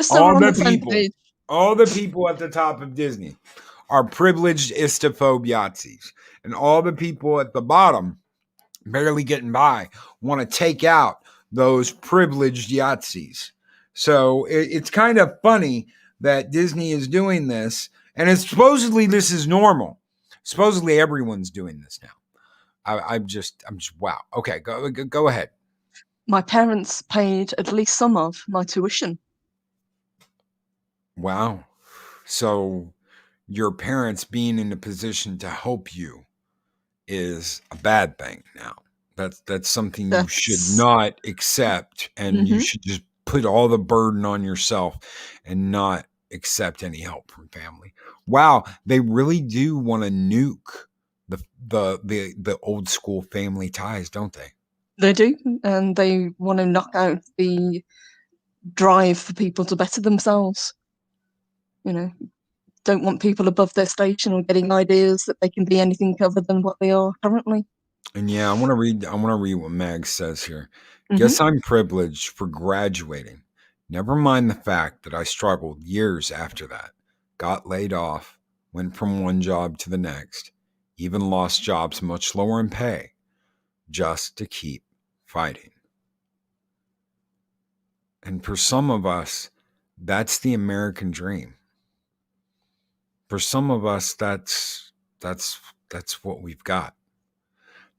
so we're on the same page. All the people at the top of Disney are privileged istophobe Yahtzees. And all the people at the bottom, barely getting by, want to take out those privileged Yahtzees. So it's kind of funny that Disney is doing this, and it's supposedly this is normal. Supposedly everyone's doing this now. I'm just wow. Okay, go ahead. My parents paid at least some of my tuition. Wow. So your parents being in a position to help you is a bad thing now. That's something you should not accept, and you should just put all the burden on yourself and not accept any help from family. Wow, they really do want to nuke the old school family ties, don't they? They do, and they want to knock out the drive for people to better themselves. Don't want people above their station or getting ideas that they can be anything other than what they are currently. And yeah, I want to read what Mag says here. Guess I'm privileged for graduating. Never mind the fact that I struggled years after that. Got laid off, went from one job to the next, even lost jobs much lower in pay, just to keep fighting. And for some of us, that's the American dream. For some of us, that's what we've got.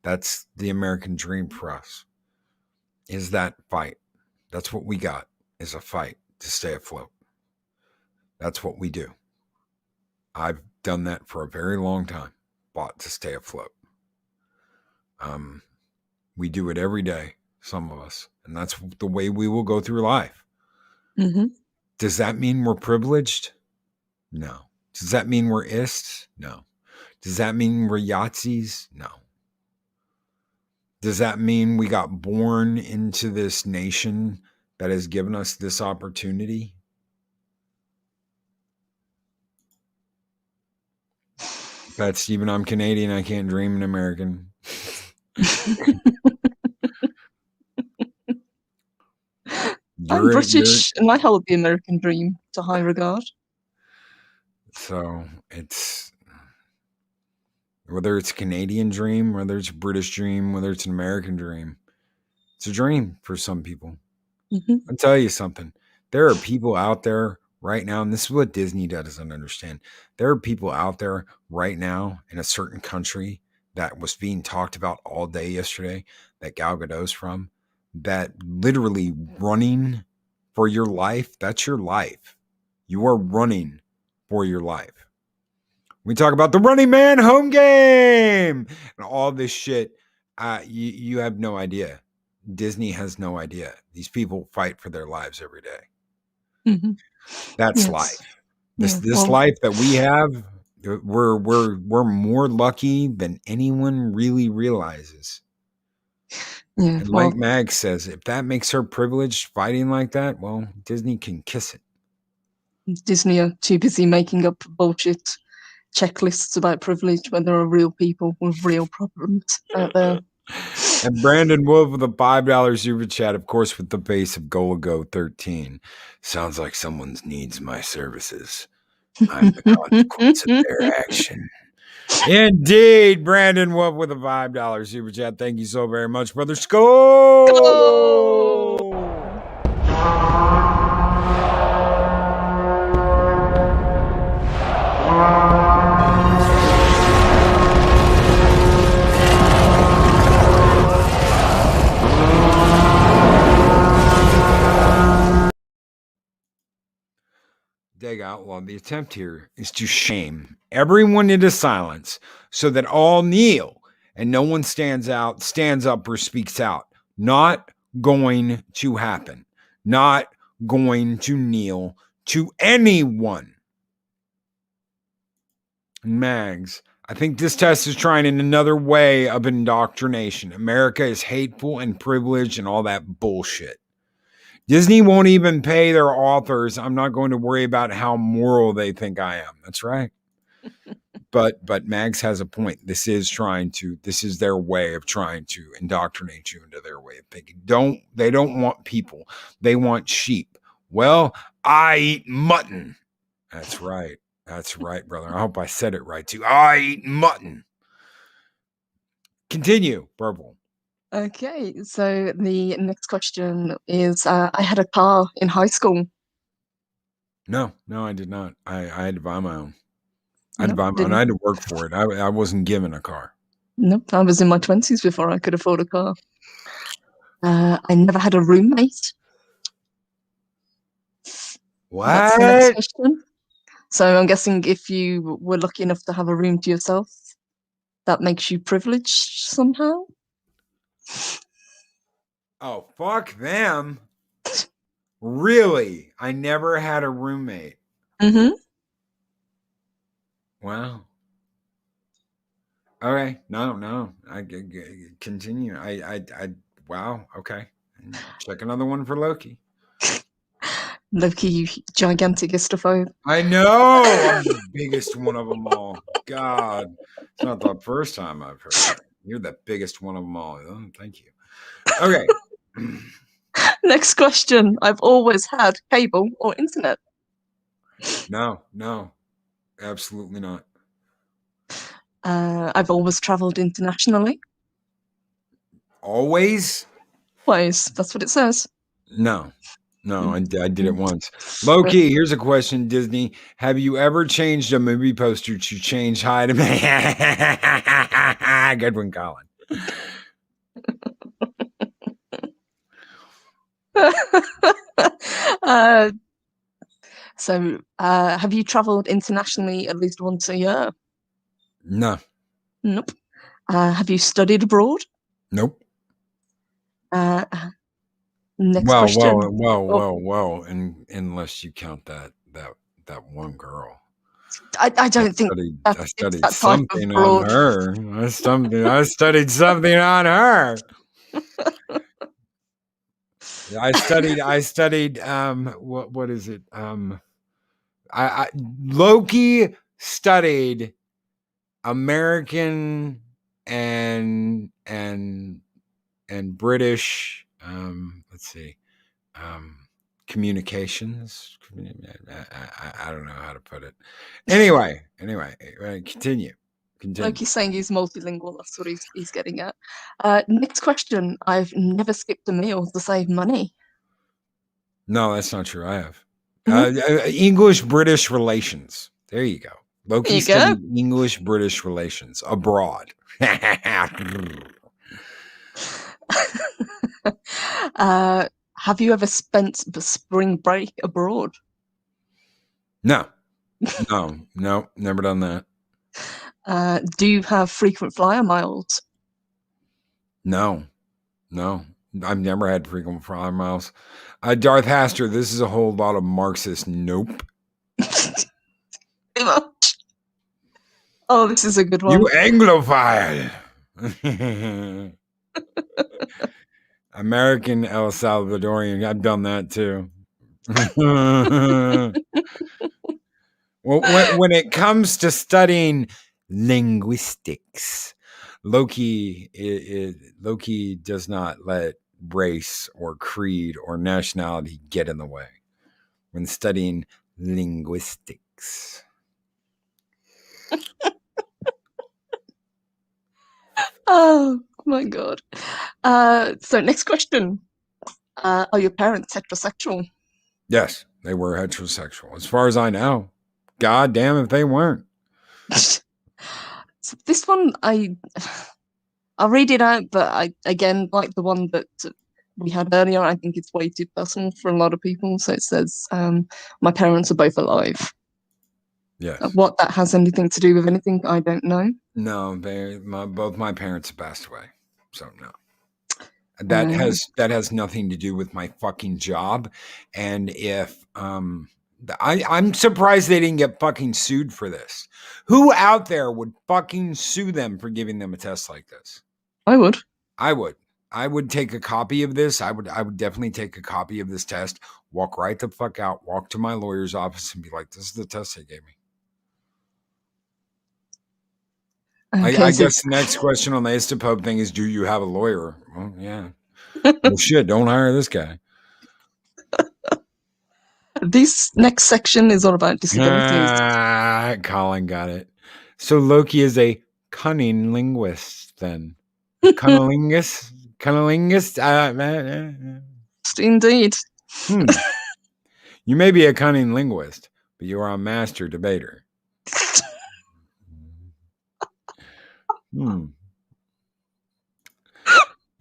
That's the American dream for us, is that fight. That's what we got, is a fight to stay afloat. That's what we do. I've done that for a very long time, fought to stay afloat. We do it every day, some of us, and that's the way we will go through life. Does that mean we're privileged? No. Does that mean we're ists? No. Does that mean we're Yahtzees? No. Does that mean we got born into this nation that has given us this opportunity? Pat Stephen, I'm Canadian. I can't dream an American. I'm British, and I hold the American dream to high regard. So it's, whether it's a Canadian dream, whether it's a British dream, whether it's an American dream, it's a dream for some people. I'll tell you something. There are people out there right now, and this is what Disney doesn't understand. There are people out there right now in a certain country that was being talked about all day yesterday, that Gal Gadot's from, that literally running for your life, that's your life. You are running for your life. We talk about the Running Man home game and all this shit. You have no idea. Disney has no idea. These people fight for their lives every day. Mm-hmm. That's Yes. life. This Well, life that we have, we're more lucky than anyone really realizes. yeah. And Well, like Mag says, if that makes her privileged fighting like that, well, Disney can kiss it. Disney are too busy making up bullshit checklists about privilege when there are real people with real problems out there. And Brandon Wolf with a $5 super chat, of course, with the base of Golago 13. Sounds like someone needs my services. I'm the consequence of their action. Indeed, Brandon Wolf with a $5 super chat. Thank you so very much, brother. Skull! Dag Outlaw, the attempt here is to shame everyone into silence so that all kneel and no one stands up or speaks out. Not going to happen. Not going to kneel to anyone. Mags, I think this test is trying in another way of indoctrination. America is hateful and privileged and all that bullshit. Disney won't even pay their authors. I'm not going to worry about how moral they think I am. That's right. But Mags has a point. This is their way of trying to indoctrinate you into their way of thinking. They don't want people. They want sheep. Well, I eat mutton. That's right. That's right, brother. I hope I said it right too. I eat mutton. Continue, Purple. Okay, so the next question is I had a car in high school. No, I did not. I had to buy my own. I had to Nope, buy my own. I had to work for it. I wasn't given a car. Nope, I was in my 20s before I could afford a car. I never had a roommate. What? That's the next question. So I'm guessing if you were lucky enough to have a room to yourself, that makes you privileged somehow? Oh, fuck them. Really? I never had a roommate. Mm-hmm. Wow. Okay. No. I continue. Wow. Okay. Check another one for Loki. Loki, you gigantic histophobe. I know. I'm the biggest one of them all. God. It's not the first time I've heard that. You're the biggest one of them all. Oh, thank you. Okay. Next question. I've always had cable or internet. No. Absolutely not. I've always traveled internationally. Always? Ways, that's what it says. No, I did it once. Loki, here's a question, Disney. Have you ever changed a movie poster to change hi to me? Good one, Colin. So, have you traveled internationally at least once a year? No. Nope. Have you studied abroad? Nope. Next question. Well, and unless you count that one girl. I don't think I studied that something type of on broad. her. I studied something on her. I studied what is it? Loki studied American and British let's see, communications. I don't know how to put it. Anyway, continue. Loki's saying he's multilingual. That's what he's getting at. Next question. I've never skipped a meal to save money. No, that's not true. I have English-British relations. There you go. Loki studied English-British relations abroad. Have you ever spent the spring break abroad? No, never done that. Do you have frequent flyer miles? No. I've never had frequent flyer miles. Darth Haster, this is a whole lot of Marxist nope. Pretty much. Oh, this is a good one. You Anglophile. American El Salvadorian. I've done that too. Well, when it comes to studying linguistics, Loki does not let race or creed or nationality get in the way when studying linguistics. Oh my god. So next question. Are your parents heterosexual? Yes, they were heterosexual. As far as I know. God damn if they weren't. So this one, I'll read it out, but I, again, like the one that we had earlier, I think it's way too personal for a lot of people. So it says, my parents are both alive. Yes. What that has anything to do with anything, I don't know. No, both my parents have passed away. So no. That has nothing to do with my fucking job. And if I'm surprised they didn't get fucking sued for this. Who out there would fucking sue them for giving them a test like this? I would. I would take a copy of this. I would definitely take a copy of this test, walk right the fuck out, walk to my lawyer's office and be like, this is the test they gave me. Okay, I guess the next question on the Istapope thing is, do you have a lawyer? Well, yeah. Well, shit, don't hire this guy. This next section is all about disabilities. Colin got it. So Loki is a cunning linguist then. Cunnilingus? Indeed. You may be a cunning linguist, but you are a master debater. With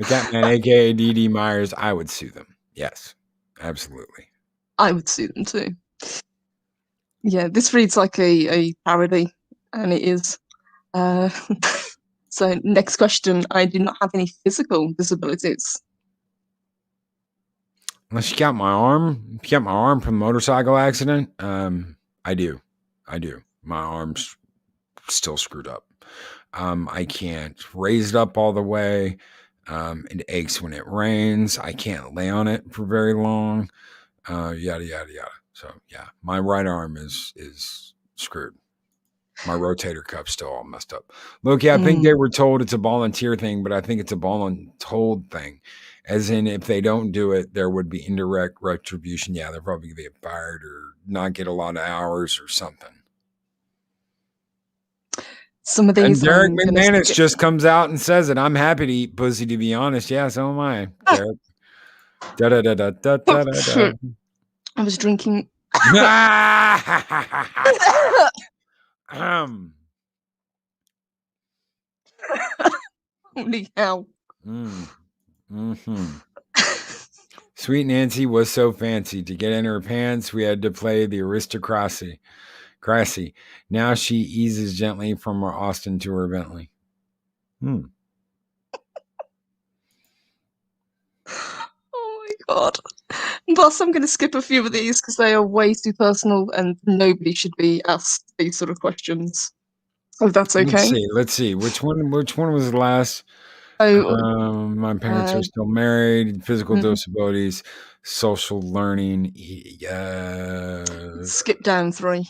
that man, aka D.D. Myers, I would sue them. Yes, absolutely. I would sue them too. Yeah, this reads like a parody, and it is. So next question. I do not have any physical disabilities. Unless you count my arm. If you count my arm from a motorcycle accident, I do. My arm's still screwed up. I can't raise it up all the way. It aches when it rains. I can't lay on it for very long. Yada yada yada. So yeah, my right arm is screwed. My rotator cuff's still all messed up. Loki, I think they were told it's a volunteer thing, but I think it's a voluntold thing. As in, if they don't do it, there would be indirect retribution. Yeah, they're probably going to get fired or not get a lot of hours or something. Some of these. And Derek McManus just comes out and says it. I'm happy to eat pussy, to be honest. Yeah, so am I. Derek. I was drinking. Holy hell. Sweet Nancy was so fancy. To get in her pants, we had to play the aristocracy. Now she eases gently from her Austin to her Bentley. Oh my god. Plus, I'm going to skip a few of these because they are way too personal and nobody should be asked these sort of questions. If that's okay. Let's see. Which one was the last? My parents are still married. Physical disabilities, social learning. Skip down 3.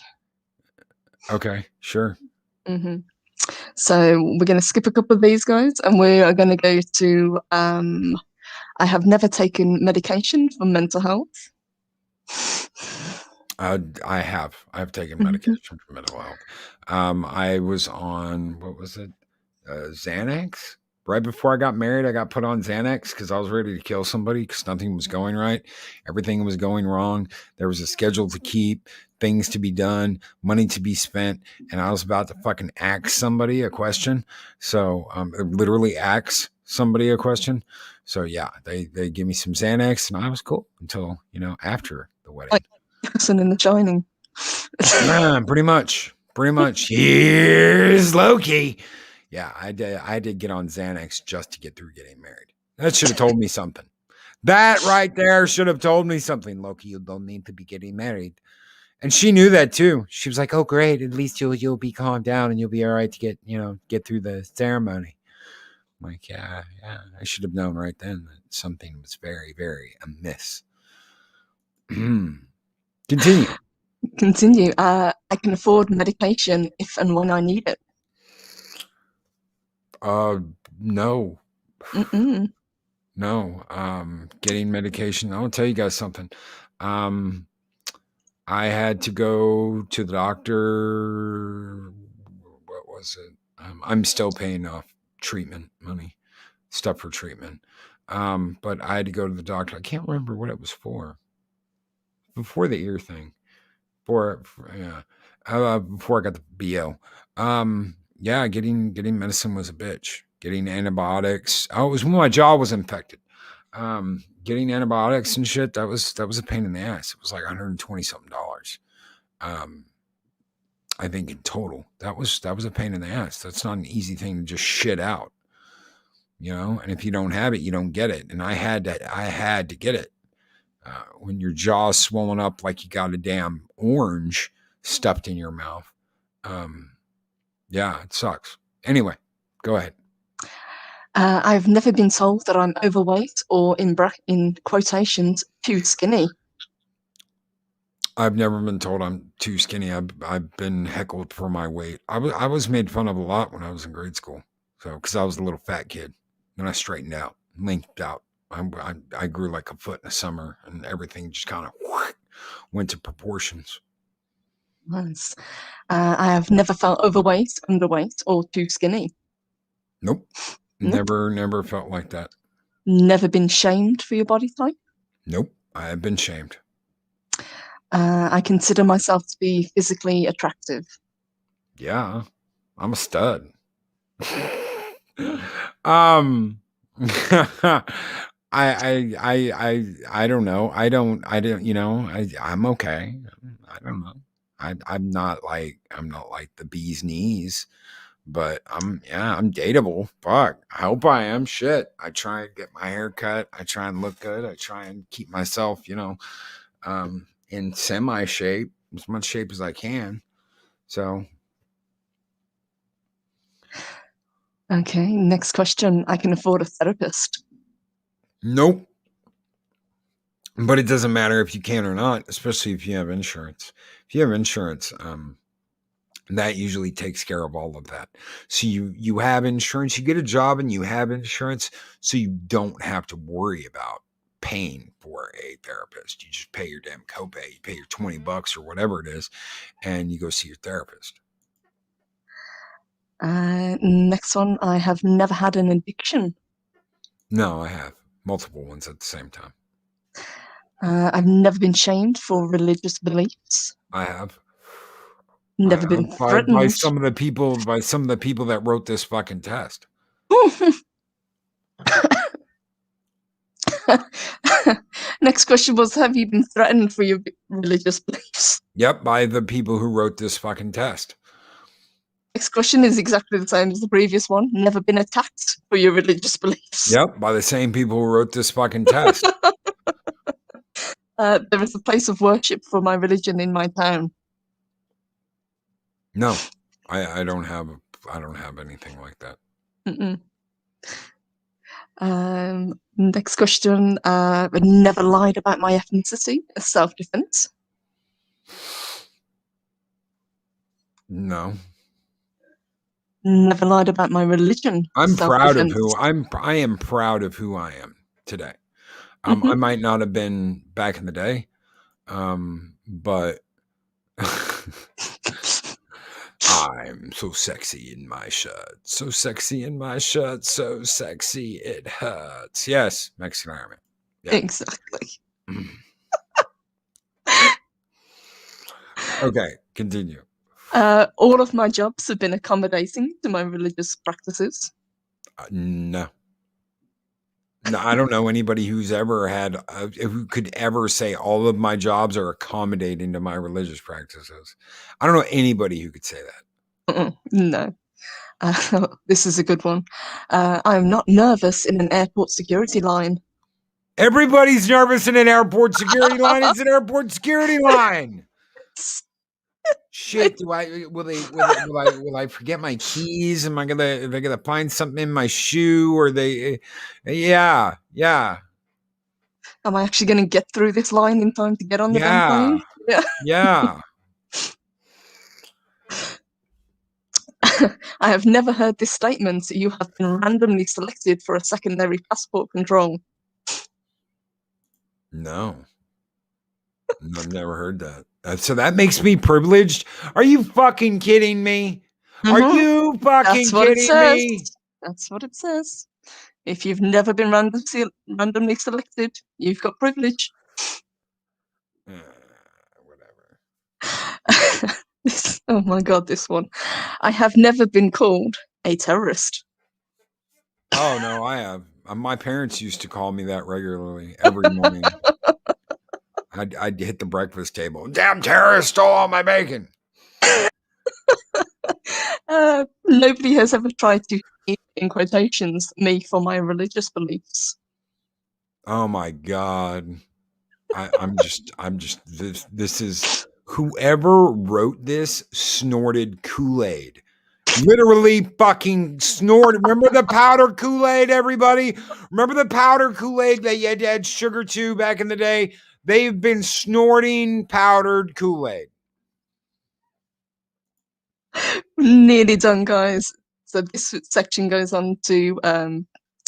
Okay, sure. So we're going to skip a couple of these guys, and we are going to go to. I have never taken medication for mental health. I have taken medication for mental health. I was on, what was it? Xanax. Right before I got married, I got put on Xanax because I was ready to kill somebody because nothing was going right. Everything was going wrong. There was a schedule to keep, things to be done, money to be spent, and I was about to fucking ask somebody a question. So literally ask somebody a question. So yeah, they give me some Xanax and I was cool until, after the wedding. Like person in The Shining. Pretty much. Here's Loki. Yeah, I did get on Xanax just to get through getting married. That should have told me something. That right there should have told me something. Loki, you don't need to be getting married. And she knew that too. She was like, "Oh, great! At least you'll be calmed down and you'll be all right to get through the ceremony." I'm like, yeah. I should have known right then that something was very, very amiss. Continue. Continue. I can afford medication if and when I need it. No. Mm-mm. No. Getting medication. I'll tell you guys something. I had to go to the doctor. What was it? I'm still paying off treatment money, stuff for treatment. But I had to go to the doctor. I can't remember what it was for. Before the ear thing. Before I got the BO. Getting medicine was a bitch. Getting antibiotics. Oh, it was when my jaw was infected. Getting antibiotics and shit, that was a pain in the ass. It was like $120 something. I think in total. That was a pain in the ass. That's not an easy thing to just shit out. And if you don't have it, you don't get it. And I had to get it. When your jaw's swollen up like you got a damn orange stuffed in your mouth. It sucks. Anyway, go ahead. I've never been told that I'm overweight or in quotations too skinny. I've never been told I'm too skinny. I've been heckled for my weight. I was made fun of a lot when I was in grade school. So because I was a little fat kid, then I straightened out, linked out. I grew like a foot in the summer, and everything just kind of went to proportions. Nice. I have never felt overweight, underweight, or too skinny. Nope. Never felt like that. Never been shamed for your body type? Nope. I have been shamed. I consider myself to be physically attractive. Yeah, I'm a stud. I don't know. I'm okay. I don't know. I'm not like the bee's knees, but I'm dateable. Fuck. I hope I am. Shit. I try and get my hair cut. I try and look good. I try and keep myself, in semi shape, as much shape as I can. So. Okay, next question. I can afford a therapist. Nope. But it doesn't matter if you can or not, especially if you have insurance. If you have insurance, that usually takes care of all of that. So you have insurance, you get a job and you have insurance, so you don't have to worry about paying for a therapist. You just pay your damn copay. You pay your $20 or whatever it is, and you go see your therapist. Next one, I have never had an addiction. No, I have multiple ones at the same time. I've never been shamed for religious beliefs. I have. Never been threatened by some of the people that wrote this fucking test. Next question was, have you been threatened for your religious beliefs? Yep, by the people who wrote this fucking test. Next question is exactly the same as the previous one. Never been attacked for your religious beliefs. Yep, by the same people who wrote this fucking test. There is a place of worship for my religion in my town. No, I don't have anything like that. Next question. Never lied about my ethnicity as self-defense. No. Never lied about my religion. I am proud of who I am today. I might not have been back in the day, but I'm so sexy in my shirt. So sexy in my shirt. So sexy it hurts. Yes, Mexican Iron Man. Yeah. Exactly. Okay, continue. All of my jobs have been accommodating to my religious practices. No, I don't know anybody who's ever had who could ever say all of my jobs are accommodating to my religious practices. I don't know anybody who could say that. No. This is a good one. I'm not nervous in an airport security line. Everybody's nervous in an airport security line. It's an airport security line. Shit, will I forget my keys? Am I gonna find something in my shoe? Or yeah. Am I actually going to get through this line in time to get on the damn plane? Yeah. I have never heard this statement. You have been randomly selected for a secondary passport control. No, I've never heard that. So that makes me privileged. Are you fucking kidding me? Are you fucking kidding me? That's what it says. If you've never been randomly selected, you've got privilege. Whatever. Oh my god, this one. I have never been called a terrorist. Oh no, I have. My parents used to call me that regularly every morning. I'd hit the breakfast table. Damn terrorist stole all my bacon. Nobody has ever tried to, in quotations, me for my religious beliefs. Oh my god. I'm just this is whoever wrote this snorted Kool-Aid. Literally fucking snorted. Remember the powder Kool-Aid, everybody? Remember the powder Kool-Aid that you had to add sugar to back in the day? They've been snorting powdered Kool-Aid. Nearly done, guys. So this section goes on to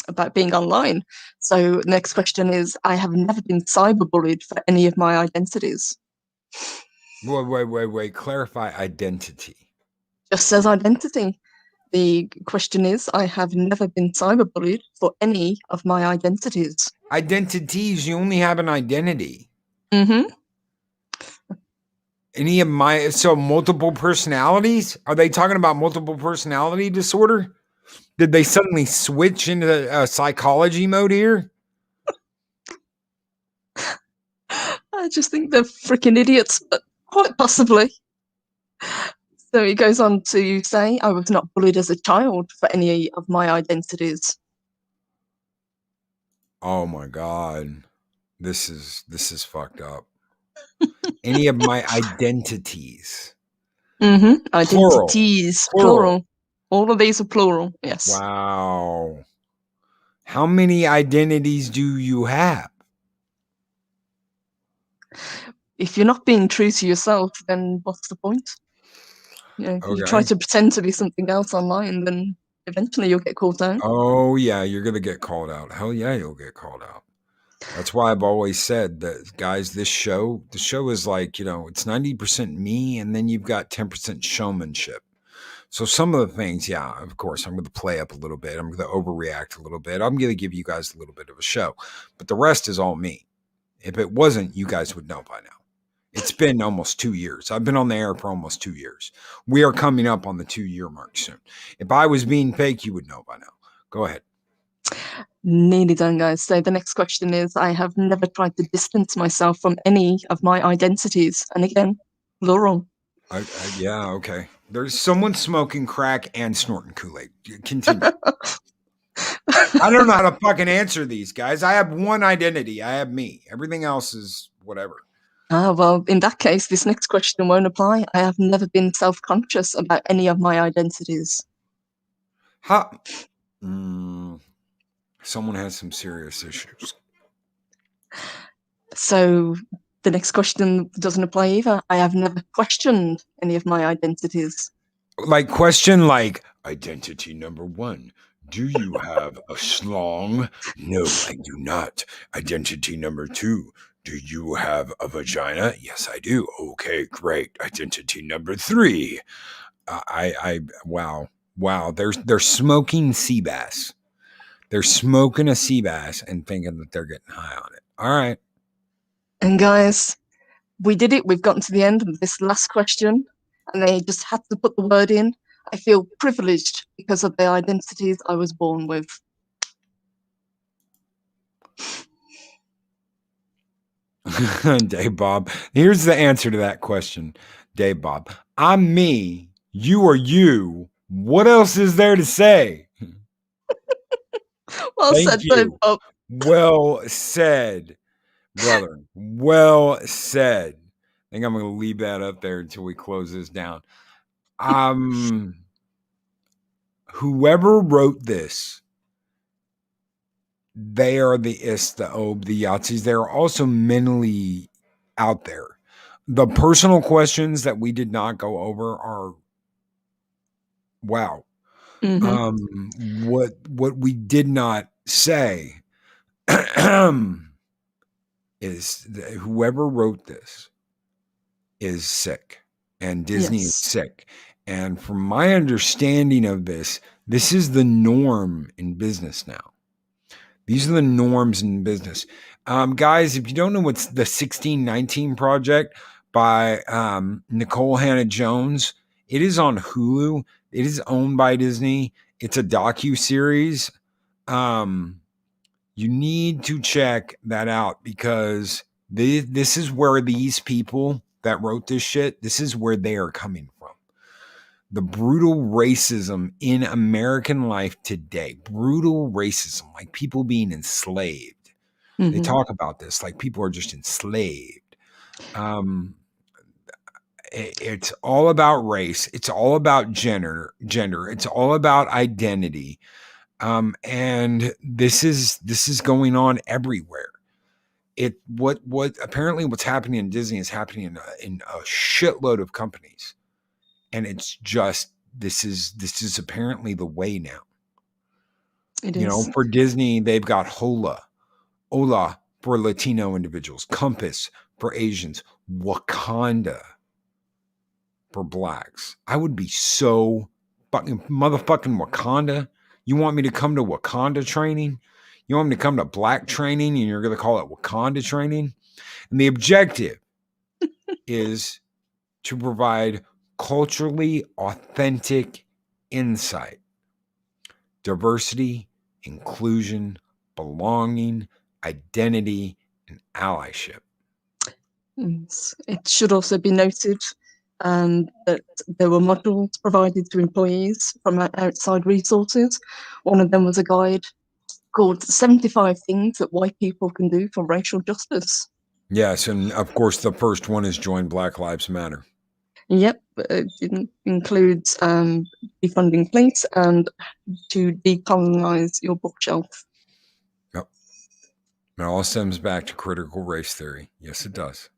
about being online. So next question is, I have never been cyberbullied for any of my identities. Wait. Clarify identity. Just says identity. The question is, I have never been cyberbullied for any of my identities. Identities, you only have an identity. Mm-hmm. Any of my, so multiple personalities? Are they talking about multiple personality disorder? Did they suddenly switch into psychology mode here? I just think they're freaking idiots, but quite possibly. So he goes on to say, I was not bullied as a child for any of my identities. Oh my God. This is fucked up. Any of my identities. Mm-hmm. Identities. Plural. All of these are plural. Yes. Wow. How many identities do you have? If you're not being true to yourself, then what's the point? You know, you try to pretend to be something else online, then eventually you'll get called out. Oh yeah, you're gonna get called out. Hell yeah, you'll get called out. That's why I've always said that, guys, the show is like, it's 90% me, and then you've got 10% showmanship. So some of the things, yeah, of course, I'm going to play up a little bit. I'm going to overreact a little bit. I'm going to give you guys a little bit of a show, but the rest is all me. If it wasn't, you guys would know by now. It's been almost 2 years. I've been on the air for almost 2 years. We are coming up on the 2-year mark soon. If I was being fake, you would know by now. Go ahead. Nearly done, guys. So the next question is, I have never tried to distance myself from any of my identities. And again, plural. Yeah, okay. There's someone smoking crack and snorting Kool-Aid. Continue. I don't know how to fucking answer these, guys. I have one identity. I have me. Everything else is whatever. Well, in that case, this next question won't apply. I have never been self-conscious about any of my identities. Someone has some serious issues. So the next question doesn't apply either. I have never questioned any of my identities. Like question like, identity number 1. Do you have a schlong? No, I do not. Identity number 2. Do you have a vagina? Yes, I do. Okay, great. Identity number 3. Wow. They're smoking sea bass. They're smoking a sea bass and thinking that they're getting high on it. All right. And guys, we did it. We've gotten to the end of this last question, and they just had to put the word in. I feel privileged because of the identities I was born with. Dave Bob. Here's the answer to that question, Dave Bob. I'm me. You are you. What else is there to say? Well said, Dave Bob. Well said, brother. Well said. I think I'm going to leave that up there until we close this down. Whoever wrote this, they are the the Yahtzees. They're also mentally out there. The personal questions that we did not go over are wow. What we did not say is that whoever wrote this is sick, and Disney is sick. And from my understanding of this is the norm in business now. These are the norms in business. Guys, if you don't know what's the 1619 Project by Nicole Hannah-Jones, it is on Hulu. It is owned by Disney. It's a docu-series. You need to check that out because this is where these people that wrote this shit, this is where they are coming from. The brutal racism in American life today, brutal racism, like people being enslaved. They talk about this like people are just enslaved. It's all about race. It's all about gender. It's all about identity. And this is going on everywhere. What apparently what's happening in Disney is happening in a shitload of companies. And it's just this is apparently the way now. It is. For Disney, they've got Hola for Latino individuals, Compass for Asians, Wakanda for blacks. I would be so fucking motherfucking Wakanda. You want me to come to Wakanda training? You want me to come to black training and you're going to call it Wakanda training? And the objective is to provide culturally authentic insight, diversity, inclusion, belonging, identity, and allyship. It should also be noted that there were modules provided to employees from outside resources. One of them was a guide called 75 Things That White People Can Do for Racial Justice. Yes, and of course the first one is Join Black Lives Matter. Yep, it includes defunding police and to decolonize your bookshelf. Yep. It all stems back to critical race theory. Yes, it does.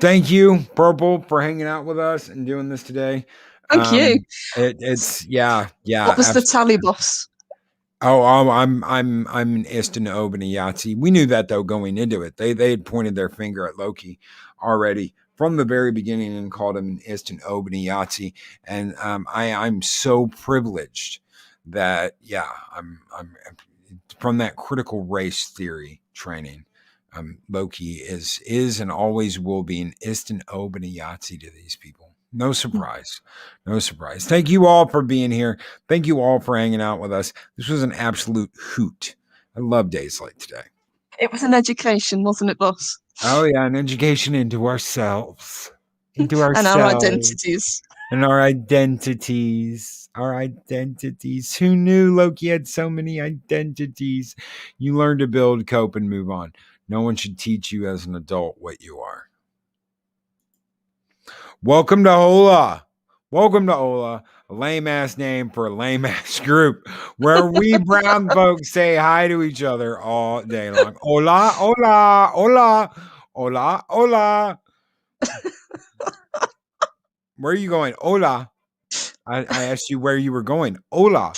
Thank you, Purple, for hanging out with us and doing this today. Thank you. It's yeah. What was the tally, boss? Oh, I'm an Istin Oben Yahtzee. We knew that though going into it. They had pointed their finger at Loki already from the very beginning and called him an Istin Oben Yahtzee. And I'm so privileged that I'm from that critical race theory training. Loki is and always will be an Istin Oben Yahtzee to these people. No surprise. No surprise. Thank you all for being here. Thank you all for hanging out with us. This was an absolute hoot. I love days like today. It was an education, wasn't it, boss? Oh, yeah, an education into ourselves. Into ourselves. And our identities. And our identities. Our identities. Who knew Loki had so many identities? You learn to build, cope, and move on. No one should teach you as an adult what you are. Welcome to Hola. Welcome to Hola, a lame-ass name for a lame-ass group where we brown folks say hi to each other all day long. Hola, hola, hola, hola, hola. Where are you going? Hola. I asked you where you were going. Hola.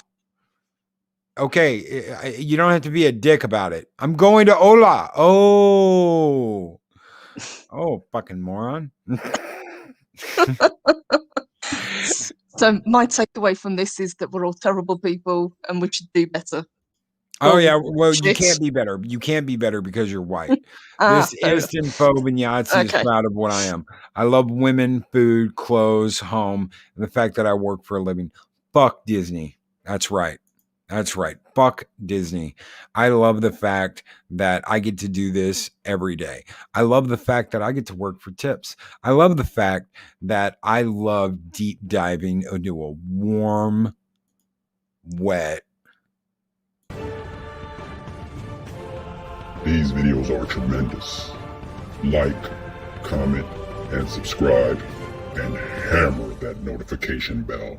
Okay, you don't have to be a dick about it. I'm going to Hola. Oh, fucking moron. So my takeaway from this is that we're all terrible people and we should do better. Oh, yeah. Well, you can't be better. You can't be better because you're white. This Istin Phobe Yahtzee is proud of what I am. I love women, food, clothes, home, and the fact that I work for a living. Fuck Disney. That's right. That's right. Fuck Disney. I love the fact that I get to do this every day. I love the fact that I get to work for tips. I love the fact that I love deep diving into a warm, wet. These videos are tremendous. Like, comment, and subscribe, and hammer that notification bell.